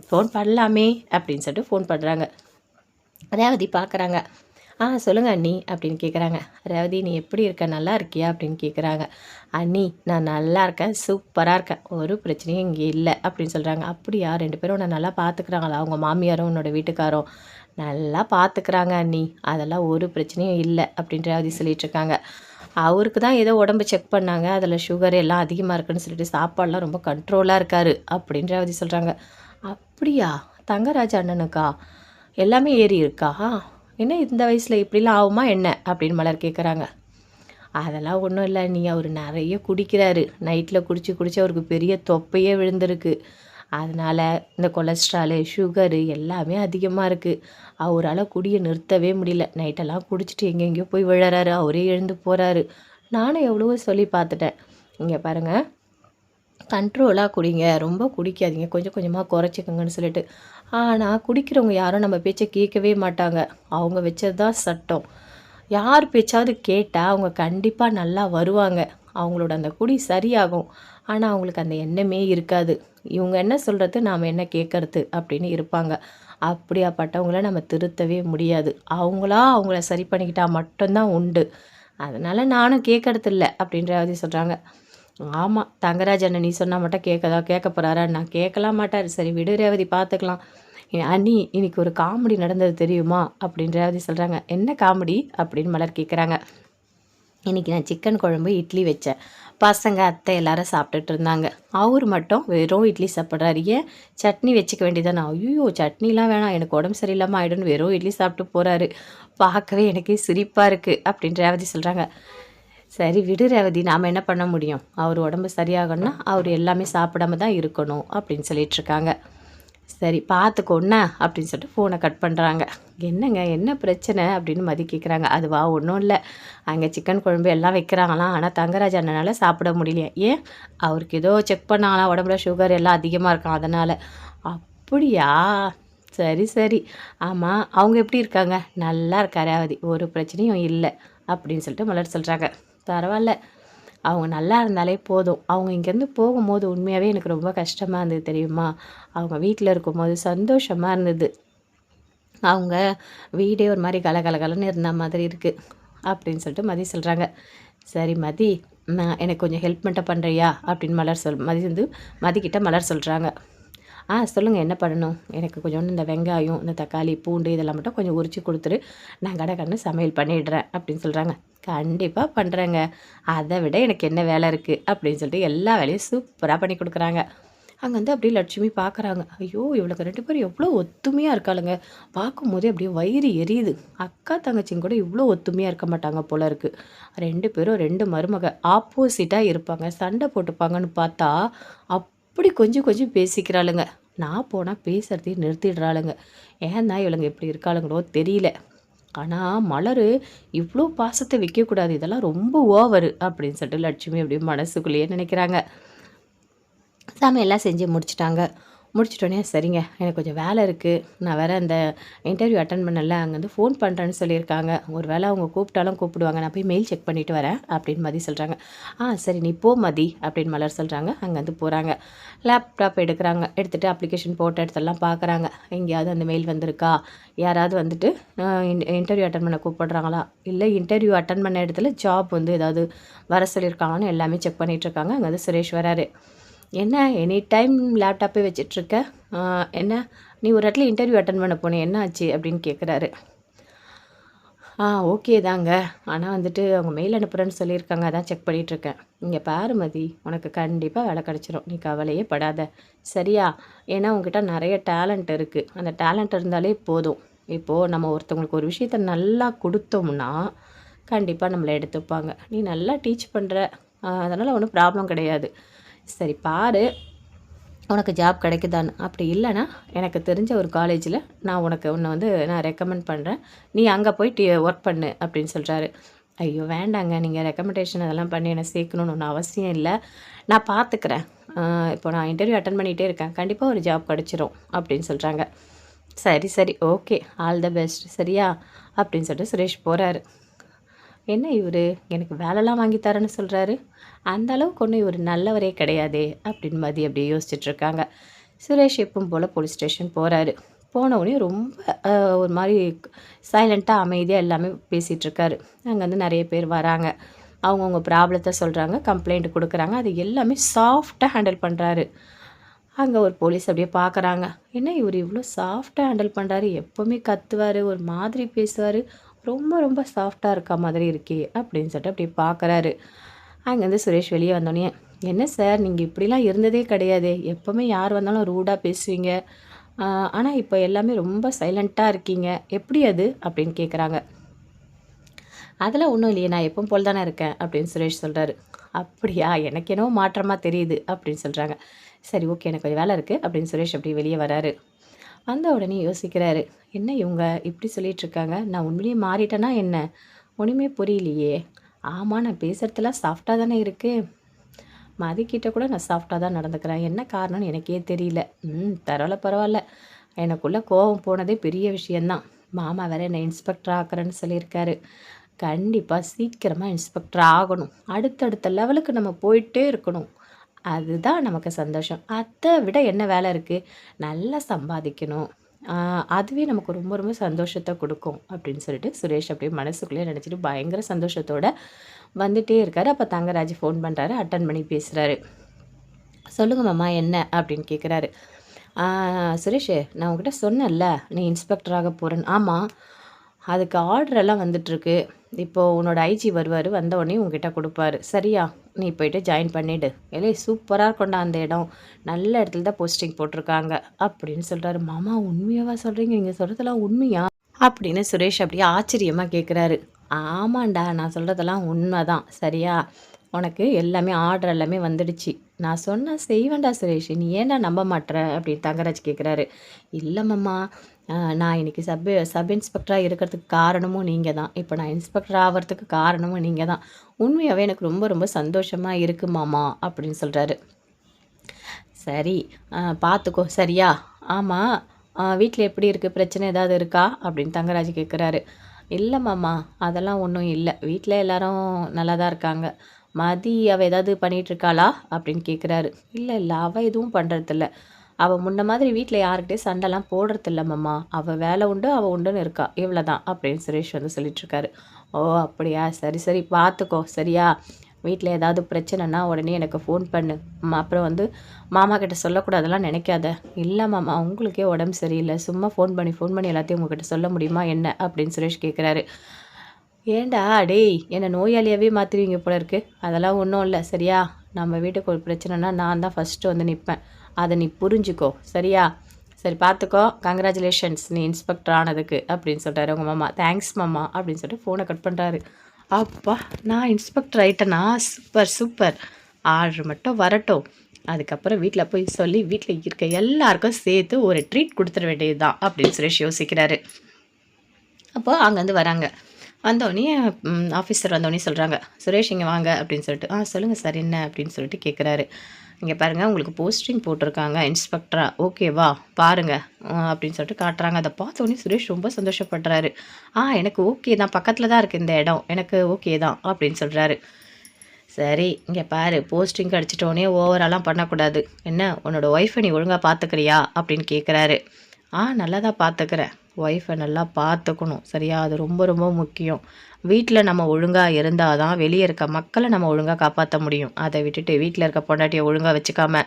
"ஃபோன் பண்ணலாமே" அப்படின்னு சொல்லிட்டு ஃபோன் பண்றாங்க. ரேவதி பார்க்குறாங்க. சொல்லுங்க அண்ணி அப்படின்னு கேட்குறாங்க. ரேவதி நீ எப்படி இருக்க? நல்லா இருக்கியா? அப்படின்னு கேட்குறாங்க. அண்ணி நான் நல்லா இருக்கேன். சூப்பரா இருக்கேன். ஒரு பிரச்சனையும் இங்கே இல்ல அப்படின்னு சொல்றாங்க. அப்படியா? 2 பேரும் உன்ன நல்லா பார்த்துக்கிறாங்களா? உங்க மாமியாரும், உன்னோட வீட்டுக்காரும்? நல்லா பார்த்துக்கிறாங்க அண்ணி. அதெல்லாம் ஒரு பிரச்சனையும் இல்ல அப்படின்னு ரேவதி சொல்லிட்டுருக்காங்க. அவருக்கு தான் ஏதோ உடம்பு செக் பண்ணாங்க. அதில சுகர் எல்லாம் அதிகமா இருக்குன்னு சொல்லிட்டு சாப்பாடுலாம் ரொம்ப கண்ட்ரோலா இருக்காரு அப்படின்னு ரேவதி சொல்றாங்க. அப்படியா? தங்கராஜ் அண்ணனுக்கா? எல்லாமே ஏறி இருக்கா? என்ன இந்த வயசுல இப்படிலாம் ஆகுமா என்ன? அப்படின்னு மலர் கேட்குறாங்க. அதெல்லாம் ஒன்றும் இல்லை நீ அவர் நிறைய குடிக்கிறாரு. நைட்டில் குடிச்சு குடிச்சு அவருக்கு பெரிய தொப்பையே விழுந்திருக்கு. அதனால இந்த கொலஸ்ட்ராலு, சுகரு எல்லாமே அதிகமாக இருக்குது. அவரால் குடியை நிறுத்தவே முடியல. நைட்டெல்லாம் குடிச்சிட்டு எங்கெங்கேயோ போய் விழறாரு. அவரே எழுந்து போகிறாரு. நானும் எவ்வளவோ சொல்லி பார்த்துட்டேன். இங்கே பாருங்க கண்ட்ரோலாக குடிங்க. ரொம்ப குடிக்காதீங்க. கொஞ்சம் கொஞ்சமாக குறைச்சிக்கங்கன்னு சொல்லிட்டு. ஆனால் குடிக்கிறவங்க யாரும் நம்ம பேச்சை கேட்கவே மாட்டாங்க. அவங்க வச்சது தான் சட்டம். யார் பேச்சாவது கேட்டால் அவங்க கண்டிப்பாக நல்லா வருவாங்க. அவங்களோட அந்த குடி சரியாகும். ஆனால் அவங்களுக்கு அந்த எண்ணமே இருக்காது. இவங்க என்ன சொல்கிறது, நாம் என்ன கேட்கறது அப்படின்னு இருப்பாங்க. அப்படியாப்பட்டவங்கள நம்ம திருத்தவே முடியாது. அவங்களா அவங்கள சரி பண்ணிக்கிட்டா மட்டும்தான் உண்டு. அதனால் நானும் கேட்கறதில்ல அப்படின்ற சொல்கிறாங்க. ஆமா. தங்கராஜ் அண்ணன் நீ சொன்னா மட்டும் கேட்க போறாரா? நான் கேட்கலாம் மாட்டாரு. சரி விடு ரேவதி பார்த்துக்கலாம். அண்ணி இன்னைக்கு ஒரு காமெடி நடந்தது தெரியுமா? அப்படின்னு ரேவதி சொல்றாங்க. என்ன காமெடி? அப்படின்னு மலர் கேட்குறாங்க. இன்னைக்கு நான் சிக்கன் குழம்பு, இட்லி வச்சேன். பசங்க, அத்தை எல்லாரும் சாப்பிட்டுட்டு இருந்தாங்க. அவர் மட்டும் வெறும் இட்லி சாப்பிட்றாரு. ஏன் சட்னி வச்சுக்க வேண்டியதானே? ஐயோ சட்னிலாம் வேணாம் எனக்கு உடம்பு சரியில்லாமல் ஆகிடும்னு வெறும் இட்லி சாப்பிட்டு போகிறாரு. பார்க்கவே எனக்கே சிரிப்பாக இருக்குது அப்படின்னு ரேவதி சொல்கிறாங்க. சரி விடு ரேவதி நாம் என்ன பண்ண முடியும்? அவர் உடம்பு சரியாகணும்னா அவர் எல்லாமே சாப்பிடாம தான் இருக்கணும் அப்படின்னு சொல்லிட்டுருக்காங்க. சரி பார்த்துக்கோண்ணா அப்படின்னு சொல்லிட்டு ஃபோனை கட் பண்ணுறாங்க. என்னங்க என்ன பிரச்சனை அப்படின்னு மதி கேட்குறாங்க. அதுவா ஒன்றும் இல்லை. அங்கே சிக்கன் குழம்பு எல்லாம் வைக்கிறாங்களாம். ஆனால் தங்கராஜ் அண்ணனால் சாப்பிட முடியலையா? ஏன் அவருக்கு ஏதோ செக் பண்ணாங்களாம். உடம்புல சுகர் எல்லாம் அதிகமாக இருக்கான் அதனால். அப்படியா? சரி சரி. ஆமாம் அவங்க எப்படி இருக்காங்க? நல்லா இருக்கா ரேவதி. ஒரு பிரச்சனையும் இல்லை அப்படின்னு சொல்லிட்டு மலர் சொல்கிறாங்க. பரவாயில்ல. அவங்க நல்லா இருந்தாலே போதும். அவங்க இங்கேருந்து போகும்போது உண்மையாகவே எனக்கு ரொம்ப கஷ்டமாக இருந்தது தெரியுமா? அவங்க வீட்டில் இருக்கும்போது சந்தோஷமாக இருந்தது. அவங்க வீடே ஒரு மாதிரி கலகலன்னு இருந்த மாதிரி இருக்குது அப்படின்னு சொல்லிட்டு மதி சொல்கிறாங்க. சரி மதி நான் எனக்கு கொஞ்சம் ஹெல்ப் மட்டும் பண்ணுறியா அப்படின்னு மதிக்கிட்ட மலர் சொல்கிறாங்க. சொல்லுங்கள் என்ன பண்ணணும்? எனக்கு கொஞ்சோண்டு இந்த வெங்காயம், இந்த தக்காளி, பூண்டு இதெல்லாம் மட்டும் கொஞ்சம் உரித்து கொடுத்துரு. நான் கடகடன்னு சமையல் பண்ணிடுறேன் அப்படின்னு சொல்கிறாங்க. கண்டிப்பாக பண்ணுறேங்க. அதை விட எனக்கு என்ன வேலை இருக்குது அப்படின்னு சொல்லிட்டு எல்லா வேலையும் சூப்பராக பண்ணி கொடுக்குறாங்க. அங்கே வந்து அப்படியே லட்சுமி பார்க்குறாங்க. ஐயோ இவளுக்கு 2 பேரும் எவ்வளோ ஒத்துமையாக இருக்காளுங்க. பார்க்கும்போதே அப்படியே வயிறு எரியுது. அக்கா தங்கச்சிங்க கூட இவ்வளோ ஒத்துமையாக இருக்க மாட்டாங்க போல இருக்குது. 2 பேரும் 2 மருமக ஆப்போசிட்டாக இருப்பாங்க. சண்டை போட்டுப்பாங்கன்னு பார்த்தா அப்படி கொஞ்சம் கொஞ்சம் பேசிக்கிறாளுங்க. நான் போனால் பேசுகிறதையும் நிறுத்திடுறாளுங்க. ஏன் தான் இவளுங்க இப்படி இருக்காளுங்களோ தெரியல. ஆனால் மலர் இவ்வளோ பாசத்தை வைக்கக்கூடாது. இதெல்லாம் ரொம்ப ஓவரு அப்படின்னு சொல்லிட்டு லட்சுமி அப்படியே மனசுக்குள்ளேயே நினைக்கிறாங்க. சமையல்லாம் செஞ்சு முடிச்சிட்டாங்க. முடிச்சிட்டோன்னே சரிங்க எனக்கு கொஞ்சம் வேலை இருக்குது. நான் வேறு அந்த இன்டர்வியூ அட்டன் பண்ணல அங்கேருந்து ஃபோன் பண்ணுறேன்னு சொல்லியிருக்காங்க. ஒரு வேளை அவங்க கூப்பிட்டாலும் கூப்பிடுவாங்க. நான் போய் மெயில் செக் பண்ணிவிட்டு வரேன் அப்படின்னு மதி சொல்கிறாங்க. சரி நீ போ மதி அப்படின்னு மலர் சொல்கிறாங்க. அங்கேருந்து போகிறாங்க. லேப்டாப் எடுக்கிறாங்க. எடுத்துகிட்டு அப்ளிகேஷன் போட்ட இடத்தெல்லாம் பார்க்குறாங்க. எங்கேயாவது அந்த மெயில் வந்திருக்கா? யாராவது வந்துட்டு இன்டர்வியூ அட்டன் பண்ண கூப்பிடுறாங்களா? இல்லை இன்டர்வியூ அட்டன் பண்ண இடத்துல ஜாப் வந்து ஏதாவது வர சொல்லியிருக்காங்கன்னு எல்லாமே செக் பண்ணிகிட்ருக்காங்க. அங்கே வந்து சுரேஷ் வராரு. என்ன எனி டைம் லேப்டாப்பே வச்சிட்ருக்க? என்ன நீ ஒரு இடத்துல இன்டர்வியூ அட்டன் பண்ண போனேன் என்ன ஆச்சு அப்படின்னு கேட்குறாரு. ஓகே தாங்க. ஆனால் வந்துட்டு அவங்க மெயில் அனுப்புகிறேன்னு சொல்லியிருக்காங்க. அதான் செக் பண்ணிகிட்ருக்கேன். இங்கே பாரு மதி உனக்கு கண்டிப்பாக வேலை கிடச்சிரும். நீ கவலையே படாத சரியா? ஏன்னா உங்ககிட்ட நிறைய டேலண்ட் இருக்குது. அந்த டேலண்ட் இருந்தாலே போதும். இப்போது நம்ம ஒருத்தவங்களுக்கு ஒரு விஷயத்த நல்லா கொடுத்தோம்னா கண்டிப்பாக நம்மளை எடுத்துப்பாங்க. நீ நல்லா டீச் பண்ணுற அதனால் ஒன்றும் ப்ராப்ளம் கிடையாது. சரி பாரு உனக்கு ஜாப் கிடைக்குதான்னு. அப்படி இல்லைன்னா எனக்கு தெரிஞ்ச ஒரு காலேஜில் நான் உன்னை வந்து நான் ரெக்கமெண்ட் பண்ணுறேன். நீ அங்கே போய் ஒர்க் பண்ணு அப்படின்னு சொல்கிறாரு. ஐயோ வேண்டாங்க நீங்கள் ரெக்கமெண்டேஷன் அதெல்லாம் பண்ணி என்னை சேர்க்கணுன்னு ஒன்றும் அவசியம் இல்லை. நான் பார்த்துக்கிறேன். இப்போ நான் இன்டர்வியூ அட்டன் பண்ணிகிட்டே இருக்கேன். கண்டிப்பாக ஒரு ஜாப் கிடச்சிரும் அப்படின்னு சொல்கிறாங்க. சரி சரி ஓகே ஆல் த பெஸ்ட் சரியா அப்படின்னு சொல்லிட்டு சுரேஷ் போகிறாரு. என்ன இவர் எனக்கு வேலைலாம் வாங்கி தரேன்னு சொல்கிறாரு. அந்த அளவுக்கு ஒன்றும் இவர் நல்லவரே கிடையாதே அப்படின்னு மதி அப்படியே யோசிச்சுட்ருக்காங்க. சுரேஷ் எப்பவும் போல் போலீஸ் ஸ்டேஷன் போகிறாரு. போன உடனே ரொம்ப ஒரு மாதிரி சைலண்ட்டாக அமைதியாக எல்லாமே பேசிகிட்ருக்காரு. அங்கேருந்து நிறைய பேர் வராங்க. அவங்கவுங்க ப்ராப்ளத்தை சொல்கிறாங்க, கம்ப்ளைண்ட் கொடுக்குறாங்க. அது எல்லாமே சாஃப்டாக ஹேண்டில் பண்ணுறாரு. அங்கே ஒரு போலீஸ் அப்படியே பார்க்குறாங்க. என்ன இவர் இவ்வளோ சாஃப்டாக ஹேண்டில் பண்ணுறாரு, எப்போவுமே கத்துவார், ஒரு மாதிரி பேசுவார், ரொம்ப ரொம்ப சாஃப்டாக இருக்க மாதிரி இருக்கே அப்படின்னு சொல்லிட்டு அப்படியே பார்க்குறாரு. அங்கேருந்து சுரேஷ் வெளியே வந்தோடனே, என்ன சார் நீங்கள் இப்படிலாம் இருந்ததே கிடையாதே, எப்போவுமே யார் வந்தாலும் ரூடாக பேசுவீங்க, ஆனால் இப்போ எல்லாமே ரொம்ப சைலண்ட்டாக இருக்கீங்க, எப்படி அது அப்படின்னு கேட்குறாங்க. அதெல்லாம் ஒன்றும் இல்லையே, நான் எப்பவும் போல் தானே இருக்கேன் அப்படின்னு சுரேஷ் சொல்கிறாரு. அப்படியா, எனக்கு என்னவோ மாற்றமாக தெரியுது அப்படின்னு சொல்கிறாங்க. சரி ஓகே, எனக்கு கொஞ்சம் வேலை இருக்குது அப்படின்னு சுரேஷ் அப்படி வெளியே வராரு. வந்த உடனே யோசிக்கிறாரு, என்ன இவங்க இப்படி சொல்லிகிட்ருக்காங்க, நான் உண்மையிலேயே மாறிட்டேன்னா என்ன, ஒன்றுமே புரியலையே. ஆமாம், நான் பேசுகிறதுலாம் சாஃப்டாக தானே இருக்குது, மதிக்கிட்ட கூட நான் சாஃப்டாக தான் நடந்துக்கிறேன், என்ன காரணம்னு எனக்கே தெரியல. பரவாயில்ல பரவாயில்ல, எனக்குள்ளே கோபம் போனதே பெரிய விஷயந்தான். மாமா வேறு என்னை இன்ஸ்பெக்டர் ஆக்குறேன்னு சொல்லியிருக்காரு. கண்டிப்பாக சீக்கிரமாக இன்ஸ்பெக்டர் ஆகணும், அடுத்தடுத்த லெவலுக்கு நம்ம போயிட்டே இருக்கணும், அதுதான் நமக்கு சந்தோஷம். அதை விட என்ன வேலை இருக்குது, நல்லா சம்பாதிக்கணும், அதுவே நமக்கு ரொம்ப ரொம்ப சந்தோஷத்தை கொடுக்கும் அப்படின்னு சொல்லிட்டு சுரேஷ் அப்படியே மனசுக்குள்ளேயே நினச்சிட்டு பயங்கர சந்தோஷத்தோடு வந்துகிட்டே இருக்காரு. அப்போ தங்கராஜ் ஃபோன் பண்ணுறாரு, அட்டன் பண்ணி பேசுகிறாரு. சொல்லுங்க மாமா என்ன அப்படின்னு கேட்குறாரு. சுரேஷ், நான் உங்ககிட்ட சொன்னேன்ல நீ இன்ஸ்பெக்டர் ஆக போகிறேன்னு. ஆமாம், அதுக்கு ஆர்டரெல்லாம் வந்துட்டுருக்கு. இப்போது உன்னோட ஐஜி வருவார், வந்த உடனே உங்ககிட்ட கொடுப்பாரு, சரியா? நீ போய்ட்டு ஜாயின் பண்ணிவிடு. இல்லை சூப்பராக இருக்கொண்டா அந்த இடம், நல்ல இடத்துல தான் போஸ்டிங் போட்டிருக்காங்க அப்படின்னு சொல்கிறாரு. மாமா உண்மையாவா சொல்கிறீங்க, நீங்கள் சொல்கிறதெல்லாம் உண்மையா அப்படின்னு சுரேஷ் அப்படியே ஆச்சரியமாக கேட்குறாரு. ஆமாண்டா, நான் சொல்கிறதெல்லாம் உண்மை தான், சரியா? உனக்கு எல்லாமே ஆர்டர் எல்லாமே வந்துடுச்சு, நான் சொன்னால் செய்வேண்டா சுரேஷ், நீ ஏன்டா நம்ப மாட்டுற அப்படின்னு தங்கராஜ் கேட்குறாரு. இல்லை மாமா, நான் இன்றைக்கி சப் இன்ஸ்பெக்டராக இருக்கிறதுக்கு காரணமும் நீங்கள் தான், இப்போ நான் இன்ஸ்பெக்டர் ஆகிறதுக்கு காரணமும் நீங்கள் தான், உண்மையாகவே எனக்கு ரொம்ப ரொம்ப சந்தோஷமாக இருக்குது மாமா அப்படின்னு சொல்கிறாரு. சரி, பார்த்துக்கோ, சரியா? ஆமாம், வீட்டில் எப்படி இருக்குது, பிரச்சனை ஏதாவது இருக்கா அப்படின்னு தங்கராஜ் கேட்குறாரு. இல்லை மாமா, அதெல்லாம் ஒன்றும் இல்லை, வீட்டில் எல்லாரும் நல்லா தான் இருக்காங்க. மதி அவள் ஏதாவது பண்ணிகிட்ருக்காளா அப்படின்னு கேட்குறாரு. இல்லை இல்லை, அவள் எதுவும் பண்ணுறதில்ல, அவள் முன்ன மாதிரி வீட்டில் யாருக்கிட்டே சண்டைலாம் போடுறதில்ல மாமா, அவள் வேலை உண்டு அவள் உண்டுன்னு இருக்கா, இவ்வளோ தான் அப்படின்னு சுரேஷ் வந்து சொல்லிட்டுருக்காரு. ஓ அப்படியா, சரி சரி, பார்த்துக்கோ, சரியா? வீட்டில் ஏதாவது பிரச்சனைனா உடனே எனக்கு ஃபோன் பண்ணு. அப்புறம் வந்து மாமா கிட்ட சொல்லக்கூடாதெல்லாம் நினைக்காத. இல்லை மாமா, உங்களுக்கே உடம்பு சரியில்லை, சும்மா ஃபோன் பண்ணி எல்லாத்தையும் உங்ககிட்ட சொல்ல முடியுமா என்ன அப்படின்னு சுரேஷ் கேட்குறாரு. ஏண்டா டேய், என்னை நோயாளியாகவே மாற்றுவீங்க போல இருக்கு. அதெல்லாம் ஒன்றும் இல்லை, சரியா? நம்ம வீட்டுக்கு ஒரு பிரச்சனைனா நான் தான் ஃபஸ்ட்டு வந்து நிற்பேன், அதை நீ புரிஞ்சுக்கோ, சரியா? சரி பார்த்துக்கோ, கங்க்ராச்சுலேஷன்ஸ் நீ இன்ஸ்பெக்டர் ஆனதுக்கு அப்படின்னு சொல்கிறாரு உங்கள் மாமா. தேங்க்ஸ் மாமா அப்படின்னு சொல்லிட்டு ஃபோனை கட் பண்ணுறாரு. அப்பா, நான் இன்ஸ்பெக்டர் ஆகிட்டேனா, சூப்பர் சூப்பர், ஆர்டர் மட்டும் வரட்டும், அதுக்கப்புறம் வீட்டில் போய் சொல்லி வீட்டில் இருக்க எல்லாருக்கும் சேர்த்து ஒரு ட்ரீட் கொடுத்துட வேண்டியது தான் அப்படின்னு சுரேஷ் யோசிக்கிறாரு. அப்போ அங்கேருந்து வராங்க. வந்தோடனே ஆஃபீஸர் வந்தோடனே சொல்கிறாங்க, சுரேஷ் இங்கே வாங்க அப்படின்னு சொல்லிட்டு. சொல்லுங்கள் சார், என்ன அப்படின்னு சொல்லிட்டு கேட்குறாரு. இங்கே பாருங்கள், உங்களுக்கு போஸ்டிங் போட்டிருக்காங்க இன்ஸ்பெக்டரா, ஓகேவா பாருங்கள் அப்படின்னு சொல்லிட்டு காட்டுறாங்க. அதை பார்த்தோன்னே சுரேஷ் ரொம்ப சந்தோஷப்படுறாரு. எனக்கு ஓகே தான், பக்கத்தில் தான் இருக்குது இந்த இடம், எனக்கு ஓகே தான் அப்படின்னு சொல்கிறாரு. சரி இங்கே பாரு, போஸ்டிங் கிடச்சிட்டோன்னே ஓவராலாம் பண்ணக்கூடாது, என்ன உன்னோட ஒய்ஃபை நீ ஒழுங்காக பார்த்துக்கிறியா அப்படின்னு கேட்குறாரு. நல்லா தான் பார்த்துக்கிறேன், ஒய்ஃபை நல்லா பார்த்துக்கணும், சரியா? அது ரொம்ப ரொம்ப முக்கியம். வீட்டில் நம்ம ஒழுங்காக இருந்தால் தான் வெளியே இருக்க மக்களை நம்ம ஒழுங்காக காப்பாற்ற முடியும். அதை விட்டுட்டு வீட்டில் இருக்க பொண்டாட்டியை ஒழுங்காக வச்சுக்காம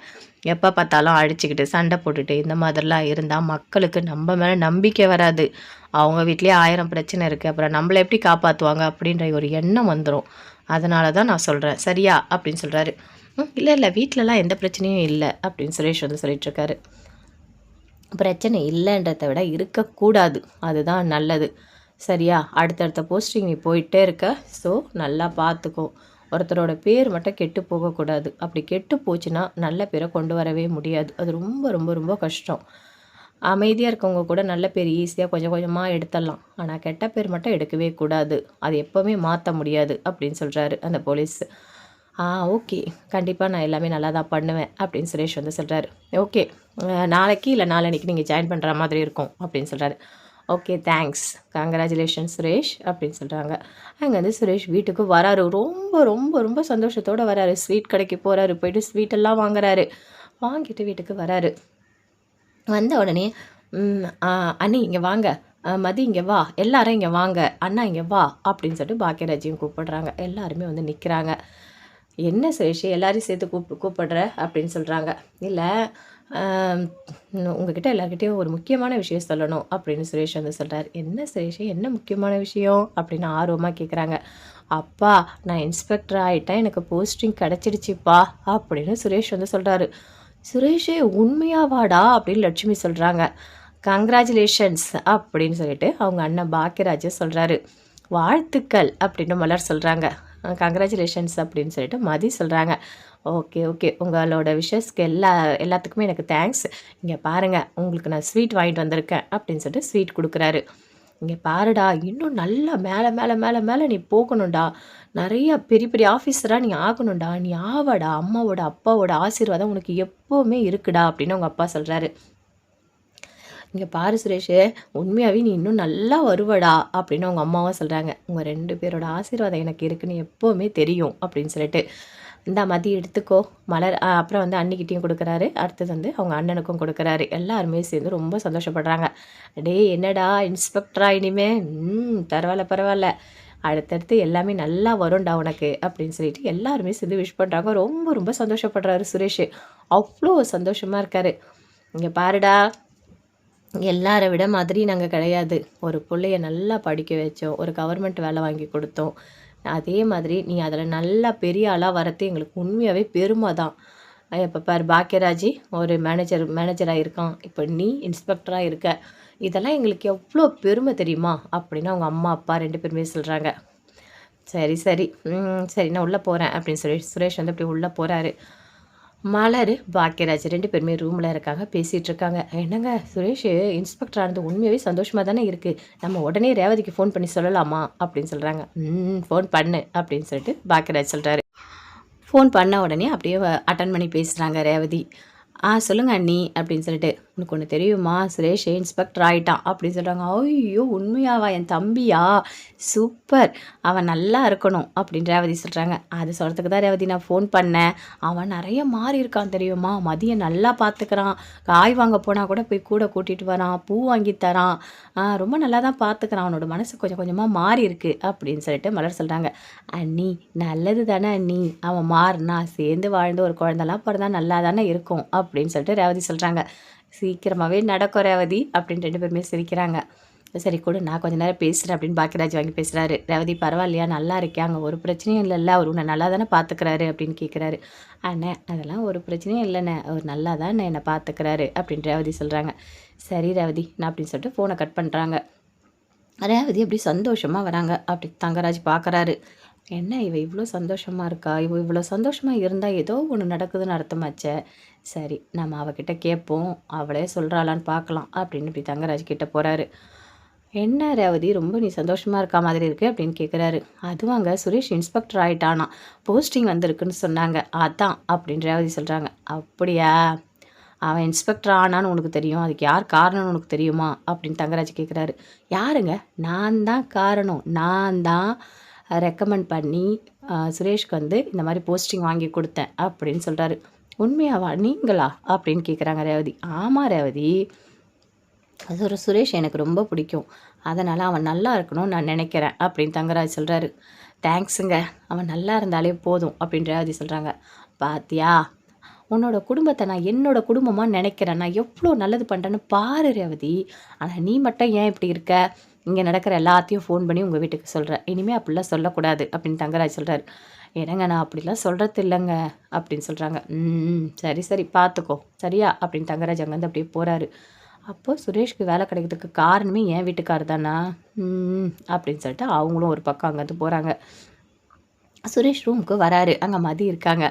எப்போ பார்த்தாலும் அடிச்சுக்கிட்டு சண்டை போட்டுட்டு இந்த மாதிரிலாம் இருந்தால் மக்களுக்கு நம்ம மேலே நம்பிக்கை வராது. அவங்க வீட்லேயே 1000 பிரச்சனை இருக்குது, அப்புறம் நம்மளை எப்படி காப்பாற்றுவாங்க அப்படின்ற ஒரு எண்ணம் வந்துடும். அதனால தான் நான் சொல்கிறேன், சரியா அப்படின்னு சொல்கிறாரு. இல்லை இல்லை, வீட்டிலலாம் எந்த பிரச்சனையும் இல்லை அப்படின்னு சுரேஷ் வந்து சொல்லிகிட்ருக்காரு. பிரச்சனை இல்லைன்றதை விட இருக்கக்கூடாது, அதுதான் நல்லது, சரியா? அடுத்தடுத்த போஸ்டிங் நீ போயிட்டே இருக்க, ஸோ நல்லா பார்த்துக்கோ. ஒருத்தரோட பேர் மட்டும் கெட்டு போகக்கூடாது, அப்படி கெட்டு போச்சுன்னா நல்ல பேரை கொண்டு வரவே முடியாது, அது ரொம்ப ரொம்ப ரொம்ப கஷ்டம். அமைதியாக இருக்கவங்க கூட நல்ல பேர் ஈஸியாக கொஞ்சம் கொஞ்சமாக எடுத்துடலாம், ஆனால் கெட்ட பேர் மட்டும் எடுக்கவே கூடாது, அது எப்போவுமே மாற்ற முடியாது அப்படின்னு சொல்கிறாரு அந்த போலீஸ். ஓகே, கண்டிப்பாக நான் எல்லாமே நல்லா தான் பண்ணுவேன் அப்படின்னு சுரேஷ் வந்து சொல்கிறாரு. ஓகே, நாளைக்கு இல்லை நாளைக்கு நீங்கள் ஜாயின் பண்ணுற மாதிரி இருக்கும் அப்படின்னு சொல்கிறாரு. ஓகே தேங்க்ஸ், கங்க்ராச்சுலேஷன் சுரேஷ் அப்படின்னு சொல்கிறாங்க. அங்கேருந்து சுரேஷ் வீட்டுக்கு வராரு, ரொம்ப ரொம்ப ரொம்ப சந்தோஷத்தோடு வராரு. ஸ்வீட் கடைக்கு போகிறாரு, போயிட்டு ஸ்வீட்டெல்லாம் வாங்குறாரு, வாங்கிட்டு வீட்டுக்கு வராரு. வந்த உடனே அண்ணி இங்கே வாங்க, மதி இங்கே வா, எல்லாரும் இங்கே வாங்க, அண்ணா இங்கே வா அப்படின்னு சொல்லிட்டு பாக்கியராஜையும் கூப்பிடுறாங்க. எல்லாருமே வந்து நிற்கிறாங்க. என்ன சுரேஷ் எல்லாரையும் சேர்த்து கூப்பிடுற அப்படின்னு சொல்கிறாங்க. இல்லை உங்ககிட்ட எல்லாருக்கிட்டையும் ஒரு முக்கியமான விஷயம் சொல்லணும் அப்படின்னு சுரேஷ் வந்து சொல்கிறார். என்ன சுரேஷ் என்ன முக்கியமான விஷயம் அப்படின்னு ஆர்வமாக கேட்குறாங்க. அப்பா நான் இன்ஸ்பெக்டர் ஆகிட்டேன், எனக்கு போஸ்டிங் கிடச்சிடுச்சிப்பா அப்படின்னு சுரேஷ் வந்து சொல்கிறாரு. சுரேஷே உண்மையாவாடா அப்படின்னு லட்சுமி சொல்கிறாங்க. கங்க்ராச்சுலேஷன்ஸ் அப்படின்னு சொல்லிட்டு அவங்க அண்ணன் பாக்கியராஜ் சொல்கிறாரு. வாழ்த்துக்கள் அப்படின்னு மலர் சொல்கிறாங்க. கங்க்ராச்சுலேஷன்ஸ் அப்படின்னு சொல்லிட்டு மதி சொல்கிறாங்க. ஓகே ஓகே உங்களோட விஷஸ்க்கு எல்லாத்துக்குமே எனக்கு தேங்க்ஸ். இங்கே பாருங்கள் உங்களுக்கு நான் ஸ்வீட் வாங்கிட்டு வந்திருக்கேன் அப்படின்னு சொல்லிட்டு ஸ்வீட் கொடுக்குறாரு. இங்கே பாருடா இன்னும் நல்லா மேலே மேலே மேலே மேலே நீ போகணும்டா, நிறைய பெரிய பெரிய ஆஃபீஸராக நீ ஆகணும்டா, நீ ஆவாடா, அம்மாவோட அப்பாவோட ஆசீர்வாதம் உனக்கு எப்போவுமே இருக்குடா அப்படின்னு உங்கள் அப்பா சொல்கிறாரு. இங்கே பாரு சுரேஷ் உண்மையாகவே நீ இன்னும் நல்லா வருவடா அப்படின்னு அவங்க அம்மாவும் சொல்கிறாங்க. உங்கள் 2 பேரோட ஆசீர்வாதம் எனக்கு இருக்குன்னு எப்போவுமே தெரியும் அப்படின்னு சொல்லிட்டு இந்த மதியம் எடுத்துக்கோ மலர் அப்புறம் வந்து அன்னிக்கிட்டையும் கொடுக்குறாரு. அடுத்தது வந்து அவங்க அண்ணனுக்கும் கொடுக்குறாரு. எல்லாருமே சேர்ந்து ரொம்ப சந்தோஷப்படுறாங்க. டே என்னடா இன்ஸ்பெக்டரா இனிமே பரவாயில்ல பரவாயில்ல அடுத்தடுத்து எல்லாமே நல்லா வரும்டா உனக்கு அப்படின்னு சொல்லிட்டு எல்லாருமே சேர்ந்து விஷ் பண்ணுறாங்க. ரொம்ப ரொம்ப சந்தோஷப்படுறாரு சுரேஷ். அவ்வளோ சந்தோஷமாக இருக்கார். இங்கே பாருடா எல்லாரை விட மாதிரி நாங்கள் கிடையாது. ஒரு பிள்ளைய நல்லா படிக்க வச்சோம், ஒரு கவர்மெண்ட் வேலை வாங்கி கொடுத்தோம். அதே மாதிரி நீ அதில் நல்லா பெரிய ஆளாக வரது எங்களுக்கு உண்மையாகவே பெருமை தான். இப்போ பாரு பாக்கியராஜி ஒரு மேனேஜராக இருக்கான், இப்போ நீ இன்ஸ்பெக்டராக இருக்க, இதெல்லாம் எங்களுக்கு எவ்வளோ பெருமை தெரியுமா அப்படின்னு அவங்க அம்மா அப்பா 2 பேருமே சொல்கிறாங்க. சரி சரி சரி நான் உள்ளே போகிறேன் அப்படின்னு சொல்லி சுரேஷ் வந்து அப்படி உள்ளே போகிறாரு. மலர் பாக்கியராஜ் 2 பேருமே ரூமில் இருக்காங்க, பேசிகிட்டு இருக்காங்க. என்னங்க சுரேஷ் இன்ஸ்பெக்டர் ஆனது உண்மையாகவே சந்தோஷமாக தானே இருக்குது, நம்ம உடனே ரேவதிக்கு ஃபோன் பண்ணி சொல்லலாமா அப்படின்னு சொல்கிறாங்க. ஃபோன் பண்ணு அப்படின்னு சொல்லிட்டு பாக்கியராஜ் சொல்கிறாரு. ஃபோன் பண்ண உடனே அப்படியே அட்டன் பண்ணி பேசுகிறாங்க ரேவதி. சொல்லுங்கள் அண்ணி அப்படின்னு சொல்லிட்டு, உனக்கு ஒன்று தெரியுமா சுரேஷ் இன்ஸ்பெக்டர் ஆகிட்டான் அப்படின்னு சொல்கிறாங்க. ஐயோ உண்மையாவா என் தம்பியா, சூப்பர், அவன் நல்லா இருக்கணும் அப்படின்னு ரேவதி சொல்கிறாங்க. அது சொல்கிறதுக்கு தான் ரேவதி நான் ஃபோன் பண்ணேன். அவன் நிறைய மாறி இருக்கான் தெரியுமா, மதியம் நல்லா பார்த்துக்கிறான், காய் வாங்க போனால் கூட போய் கூட கூட்டிகிட்டு வரான், பூ வாங்கி தரான், ரொம்ப நல்லா தான் பார்த்துக்கிறான், அவனோட மனசு கொஞ்சம் கொஞ்சமாக மாறி இருக்கு அப்படின்னு சொல்லிட்டு மலர் சொல்கிறாங்க. அண்ணி நல்லது தானே அண்ணி, அவன் மாறினா சேர்ந்து வாழ்ந்து ஒரு குழந்தெல்லாம் பிறந்தா நல்லா தானே இருக்கும் அப்படின்னு சொல்லிட்டு ரேவதி சொல்கிறாங்க. சீக்கிரமாகவே நடக்கும் ரேவதி அப்படின்னு 2 பேருமே சிரிக்கிறாங்க. சரி கூட நான் கொஞ்ச நேரம் பேசுகிறேன் அப்படின்னு பாக்கியராஜ் வாங்கி பேசுகிறாரு. ரேவதி பரவாயில்லையா நல்லா இருக்கியாங்க, ஒரு பிரச்சனையும் இல்லைல்ல, அவர் உன்னை நல்லா தானே பார்த்துக்கிறாரு அப்படின்னு கேட்குறாரு. அண்ணே அதெல்லாம் ஒரு பிரச்சனையும் இல்லைண்ணே, அவர் நல்லா தான் என்னை பார்த்துக்கிறாரு அப்படின்னு ரேவதி சொல்கிறாங்க. சரி ரேவதி நான் அப்படின்னு சொல்லிட்டு ஃபோனை கட் பண்ணுறாங்க. ரேவதி அப்படி சந்தோஷமாக வராங்க. அப்படி தங்கராஜ் பார்க்குறாரு. என்ன இவ இவ்வளோ சந்தோஷமாக இருக்கா, இவ இவ்வளோ சந்தோஷமாக இருந்தால் ஏதோ ஒன்று நடக்குதுன்னு அர்த்தமாச்சே. சரி நம்ம அவகிட்ட கேட்போம், அவளே சொல்கிறாளான்னு பார்க்கலாம் அப்படின்னு இப்படி தங்கராஜ் கிட்ட போகிறாரு. என்ன ரேவதி ரொம்ப நீ சந்தோஷமாக இருக்கா மாதிரி இருக்குது அப்படின்னு கேட்குறாரு. அதுவாங்க சுரேஷ் இன்ஸ்பெக்டர் ஆகிட்டானா, போஸ்டிங் வந்திருக்குன்னு சொன்னாங்க அதான் அப்படின்னு ரேவதி சொல்கிறாங்க. அப்படியா, அவன் இன்ஸ்பெக்டர் ஆனான்னு உனக்கு தெரியும், அதுக்கு யார் காரணம்னு உனக்கு தெரியுமா அப்படின்னு தங்கராஜ் கேட்குறாரு. யாருங்க, நான் தான் காரணம், நான் தான் ரெக்கமெண்ட் பண்ணி சுரேஷ்க்கு வந்து இந்த மாதிரி போஸ்டிங் வாங்கி கொடுத்தேன் அப்படின்னு சொல்கிறாரு. உண்மையாவா, நீங்களா அப்படின்னு கேட்குறாங்க ரேவதி. ஆமாம் ரேவதி, அது ஒரு சுரேஷ் எனக்கு ரொம்ப பிடிக்கும், அதனால் அவன் நல்லா இருக்கணும்னு நான் நினைக்கிறேன் அப்படின்னு தங்கராஜ் சொல்கிறாரு. தேங்க்ஸுங்க, அவன் நல்லா இருந்தாலே போதும் அப்படின்னு ரேவதி சொல்கிறாங்க. பாத்தியா உன்னோட குடும்பத்தை நான் என்னோட குடும்பமாக நினைக்கிறேன், நான் எவ்வளோ நல்லது பண்ணுறேன்னு பாரு ரேவதி, ஆனால் நீ மட்டும் ஏன் இப்படி இருக்க, இங்கே நடக்கிற எல்லாத்தையும் ஃபோன் பண்ணி உங்கள் வீட்டுக்கு சொல்கிறேன், இனிமேல் அப்படிலாம் சொல்லக்கூடாது அப்படின்னு தங்கராஜ் சொல்கிறார். என்னங்க நான் அப்படிலாம் சொல்கிறது இல்லைங்க அப்படின்னு சொல்கிறாங்க. சரி சரி பார்த்துக்கோ சரியா அப்படின்னு தங்கராஜ் அங்கேருந்து அப்படியே போகிறாரு. அப்போது சுரேஷ்க்கு வேலை கிடைக்கிறதுக்கு காரணமே என் வீட்டுக்காரர் தானா அப்படின்னு சொல்லிட்டு அவங்களும் ஒரு பக்கம் அங்கேருந்து போகிறாங்க. சுரேஷ் ரூமுக்கு வராரு. அங்கே மதி இருக்காங்க.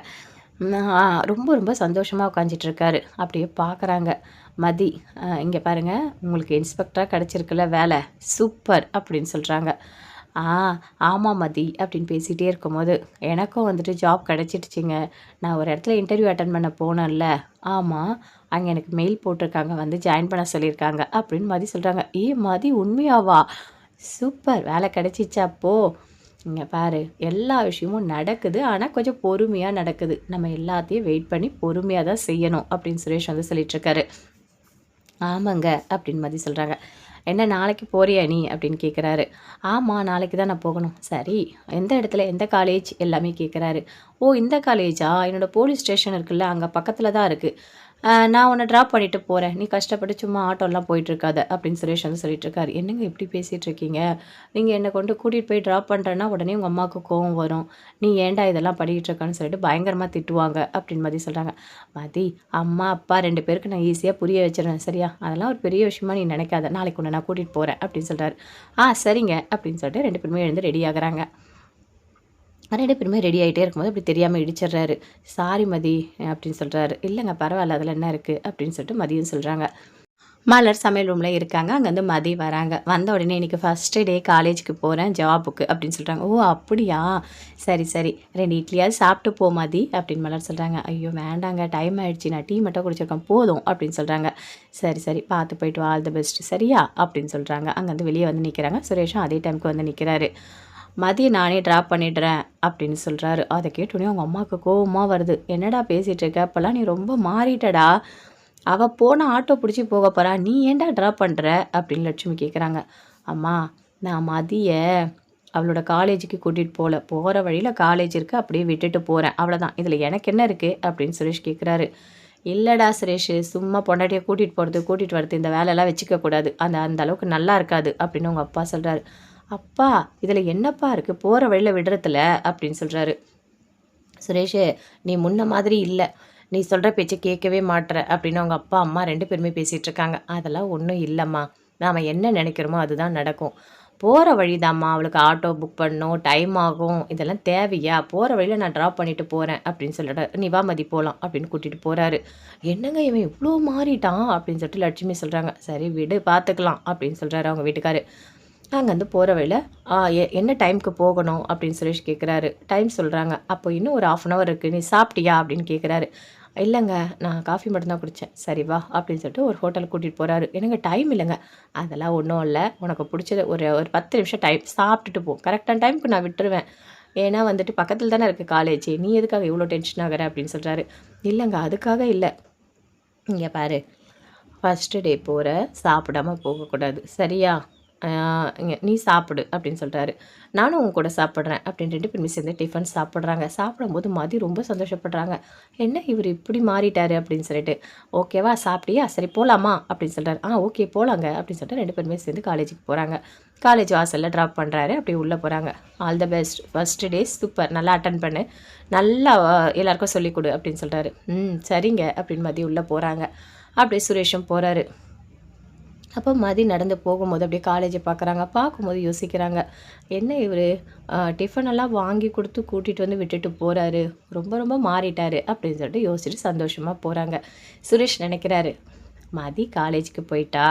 ரொம்ப ரொம்ப சந்தோஷமாக உட்காந்துட்ருக்காரு. அப்படியே பார்க்குறாங்க. மதி இங்கே பாருங்கள், உங்களுக்கு இன்ஸ்பெக்டராக கிடச்சிருக்குல்ல வேலை, சூப்பர் அப்படின்னு சொல்கிறாங்க. ஆமாம் மதி அப்படின்னு பேசிகிட்டே இருக்கும்போது, எனக்கும் வந்துட்டு ஜாப் கிடச்சிடுச்சிங்க, நான் ஒரு இடத்துல இன்டர்வியூ அட்டன் பண்ண போனேன்ல, ஆமாம் அங்கே எனக்கு மெயில் போட்டிருக்காங்க, வந்து ஜாயின் பண்ண சொல்லியிருக்காங்க அப்படின்னு மதி சொல்கிறாங்க. மதி உண்மையாவா, சூப்பர் வேலை கிடச்சிச்சா அப்போது. இங்கே பாரு எல்லா விஷயமும் நடக்குது, ஆனால் கொஞ்சம் பொறுமையாக நடக்குது, நம்ம எல்லாத்தையும் வெயிட் பண்ணி பொறுமையாக தான் செய்யணும் அப்படின்னு சுரேஷ் வந்து சொல்லிகிட்ருக்காரு. ஆமாங்க அப்படின்னு மதி சொல்கிறாங்க. என்ன நாளைக்கு போறியா நீ அப்படின்னு கேட்குறாரு. ஆமாம் நாளைக்கு தான் நான் போகணும். சரி எந்த இடத்துல எந்த காலேஜ் எல்லாமே கேட்குறாரு. ஓ இந்த காலேஜா என்னோட போலீஸ் ஸ்டேஷன் இருக்குல்ல அங்கே பக்கத்தில் தான் இருக்குது. நான் உன்னை ட்ராப் பண்ணிட்டு போகிறேன். நீ கஷ்டப்பட்டு சும்மா ஆட்டோலாம் போயிட்டுருக்காத அப்படின்னு சுரேஷ் வந்து சொல்லிட்டு இருக்காரு. என்னங்க இப்படி பேசிகிட்டு இருக்கீங்க? நீங்கள் என்னை கொண்டு கூட்டிகிட்டு போய் ட்ராப் பண்ணுறேன்னா உடனே உங்கள் அம்மாவுக்கு கோவம் வரும். நீ ஏன்டா இதெல்லாம் பண்ணிகிட்டு இருக்கான்னு சொல்லிட்டு பயங்கரமாக திட்டுவாங்க அப்படின்னு மதி சொல்கிறாங்க. மதி அம்மா அப்பா 2 பேருக்கு நான் ஈஸியாக புரிய வச்சிருவேன் சரியா? அதெல்லாம் ஒரு பெரிய விஷயமா நீ நினைக்காத. நாளைக்கு உன்னை நான் கூட்டிகிட்டு போகிறேன் அப்படின்னு சொல்கிறாரு. சரிங்க அப்படின்னு சொல்லிட்டு 2 பேருமே எழுந்து ரெடி ஆகுறாங்க. 2 பேருமே ரெடி ஆகிட்டே இருக்கும்போது அப்படி தெரியாமல் இடிச்சிடுறாரு. சாரி மதி அப்படின்னு சொல்கிறாரு. இல்லைங்க பரவாயில்ல அதில் என்ன இருக்குது அப்படின்னு சொல்லிட்டு மதியம் சொல்கிறாங்க. மலர் சமையல் ரூமில் இருக்காங்க. அங்கேருந்து மதி வராங்க. வந்த உடனே இன்றைக்கி ஃபஸ்ட்டு டே காலேஜுக்கு போகிறேன் ஜாபுக்கு அப்படின்னு சொல்கிறாங்க. ஓ அப்படியா சரி சரி 2 இட்லியாவது சாப்பிட்டு போ மதி அப்படின்னு மலர் சொல்கிறாங்க. ஐயோ வேண்டாங்க டைம் ஆகிடுச்சி நான் டீ மட்டும் குடிச்சிருக்கேன் போதும் அப்படின்னு சொல்கிறாங்க. சரி சரி பார்த்து போயிட்டு வா ஆல் த பெஸ்ட் சரியா அப்படின்னு சொல்கிறாங்க. அங்கேருந்து வெளியே வந்து நிற்கிறாங்க. சுரேஷும் அதே டைமுக்கு வந்து நிற்கிறாரு. மதியம் நானே ட்ராப் பண்ணிடுறேன் அப்படின்னு சொல்கிறாரு. அதை கேட்டோடனே அவங்க அம்மாவுக்கு கோவமாக வருது. என்னடா பேசிகிட்டு இருக்க அப்போல்லாம் நீ ரொம்ப மாறிட்டடா. அவள் போனால் ஆட்டோ பிடிச்சி போக போகிறா நீ ஏன்டா ட்ராப் பண்ணுற அப்படின்னு லட்சுமி கேட்குறாங்க. அம்மா நான் மதியை அவளோட காலேஜுக்கு கூட்டிகிட்டு போகிற வழியில் காலேஜ் இருக்குது அப்படியே விட்டுட்டு போகிறேன் அவ்வளோதான் இதில் எனக்கு என்ன இருக்குது அப்படின்னு சுரேஷ் கேட்குறாரு. இல்லைடா சுரேஷ் சும்மா பொண்டாட்டியை கூட்டிகிட்டு வரது இந்த வேலையெல்லாம் வச்சுக்கக்கூடாது அந்த அளவுக்கு நல்லா இருக்காது அப்படின்னு உங்கள் அப்பா சொல்கிறாரு. அப்பா இதில் என்னப்பா இருக்குது போகிற வழியில் விடுறதில்ல அப்படின்னு சொல்கிறாரு. சுரேஷ் நீ முன்ன மாதிரி இல்லை நீ சொல்கிற பேச்சு கேட்கவே மாட்டுற அப்படின்னு அவங்க அப்பா அம்மா 2 பேருமே பேசிகிட்டு இருக்காங்க. அதெல்லாம் ஒன்றும் இல்லைம்மா நாம் என்ன நினைக்கிறோமோ அதுதான் நடக்கும். போகிற வழிதாம்மா அவளுக்கு ஆட்டோ புக் பண்ணணும் டைம் ஆகும் இதெல்லாம் தேவையா போகிற வழியில் நான் ட்ராப் பண்ணிவிட்டு போகிறேன் அப்படின்னு சொல்லிட்டு நீ வா மதி போகலாம் அப்படின்னு கூட்டிகிட்டு போகிறாரு. என்னங்க இவன் இவ்வளோ மாறிட்டான் அப்படின்னு சொல்லிட்டு லட்சுமி சொல்கிறாங்க. சரி விடு பார்த்துக்கலாம் அப்படின்னு சொல்கிறாரு அவங்க வீட்டுக்காரு. அங்கேருந்து போகிற வழியில் என்ன டைமுக்கு போகணும் அப்படின்னு சுரேஷ் கேட்குறாரு. டைம் சொல்கிறாங்க. அப்போ இன்னும் ஒரு 1/2 அன் ஹவர் இருக்குது நீ சாப்பிட்டியா அப்படின்னு கேட்குறாரு. இல்லைங்க நான் காஃபி மட்டும்தான் குடித்தேன். சரி வா அப்படின்னு சொல்லிட்டு ஒரு ஹோட்டலுக்கு கூட்டிகிட்டு போகிறாரு. எனக்கு டைம் இல்லைங்க. அதெல்லாம் ஒன்றும் இல்லை உனக்கு பிடிச்சது ஒரு 10 நிமிஷம் டைம் சாப்பிட்டுட்டு போ கரெக்டான டைமுக்கு நான் விட்டுருவேன். ஏன்னா வந்துட்டு பக்கத்தில் தானே இருக்குது காலேஜ் நீ எதுக்காக இவ்வளோ டென்ஷன் ஆகிற அப்படின்னு சொல்கிறாரு. இல்லைங்க அதுக்காக இல்லை. இங்கே பாரு ஃபஸ்ட்டு டே போகிற சாப்பிடாம போகக்கூடாது சரியா? நீ சாப்பிடு அப்படின்னு சொல்கிறாரு. நானும் உங்க கூட சாப்பிட்றேன் அப்படின்னு 2 பேருமே சேர்ந்து டிஃபன் சாப்பிட்றாங்க. சாப்பிடும்போது மதி ரொம்ப சந்தோஷப்படுறாங்க. என்ன இவர் இப்படி மாறிட்டாரு அப்படின்னு சொல்லிட்டு. ஓகேவா சாப்பிட்டியா சரி போகலாமா அப்படின்னு சொல்கிறாரு. ஓகே போகலாங்க அப்படின்னு சொல்லிட்டு 2 பேருமே சேர்ந்து காலேஜுக்கு போகிறாங்க. காலேஜ் வாசலில் ட்ராப் பண்ணுறாரு. அப்படியே உள்ளே போகிறாங்க. All the best first day super நல்லா அட்டன் பண்ணு நல்லா எல்லாருக்கும் சொல்லிக் கொடு அப்படின்னு சொல்கிறாரு. சரிங்க அப்படின்னு மதி உள்ளே போகிறாங்க. அப்படியே சுரேஷும் போகிறாரு. அப்போ மதி நடந்து போகும்போது அப்படியே காலேஜை பார்க்குறாங்க. பார்க்கும்போது யோசிக்கிறாங்க. என்ன இவர் டிஃபனெல்லாம் வாங்கி கொடுத்து கூட்டிகிட்டு வந்து விட்டுட்டு போகிறாரு. ரொம்ப ரொம்ப மாறிட்டார் அப்படின்னு சொல்லிட்டு யோசிச்சுட்டு சந்தோஷமாக போகிறாங்க. சுரேஷ் நினைக்கிறாரு மதி காலேஜுக்கு போயிட்டா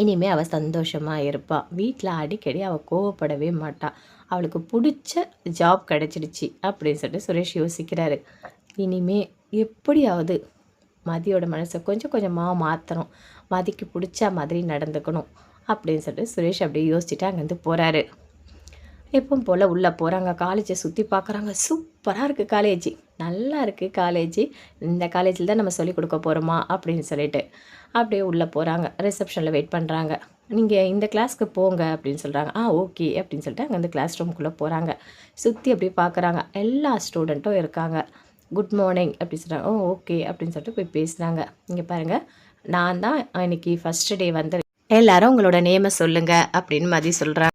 இனிமேல் அவள் சந்தோஷமாக இருப்பாள். வீட்டில் அடிக்கடி அவள் கோவப்படவே மாட்டாள். அவளுக்கு பிடிச்ச ஜாப் கிடச்சிடுச்சு அப்படின்னு சொல்லிட்டு சுரேஷ் யோசிக்கிறாரு. இனிமே எப்படியாவது மதியோட மனசை கொஞ்சம் கொஞ்சமாக மாற்றணும் மதிக்கு பிடிச்ச மாதிரி நடந்துக்கணும் அப்படின்னு சொல்லிட்டு சுரேஷ் அப்படியே யோசிச்சுட்டு அங்கேருந்து போகிறாரு. எப்பவும் போல் உள்ளே போகிறாங்க. காலேஜை சுற்றி பார்க்குறாங்க. சூப்பராக இருக்குது காலேஜ் நல்லா இருக்குது காலேஜ் இந்த காலேஜில் தான் நம்ம சொல்லிக் கொடுக்க போகிறோமா அப்படின்னு சொல்லிட்டு அப்படியே உள்ளே போகிறாங்க. ரிசப்ஷனில் வெயிட் பண்ணுறாங்க. நீங்கள் இந்த கிளாஸ்க்கு போங்க அப்படின்னு சொல்கிறாங்க. ஓகே அப்படின்னு சொல்லிட்டு அங்கேருந்து கிளாஸ் ரூமுக்குள்ளே போகிறாங்க. சுற்றி அப்படியே பார்க்குறாங்க. எல்லா ஸ்டூடெண்ட்டும் இருக்காங்க. குட் மார்னிங் அப்படின்னு சொல்கிறாங்க. ஓகே அப்படின்னு சொல்லிட்டு போய் பேசுகிறாங்க. இங்கே பாருங்கள் நான் தான் இன்னைக்கு ஃபஸ்ட்டு டே வந்து எல்லாரும் உங்களோட நேமை சொல்லுங்கள் அப்படின்னு மதி சொல்கிறாங்க.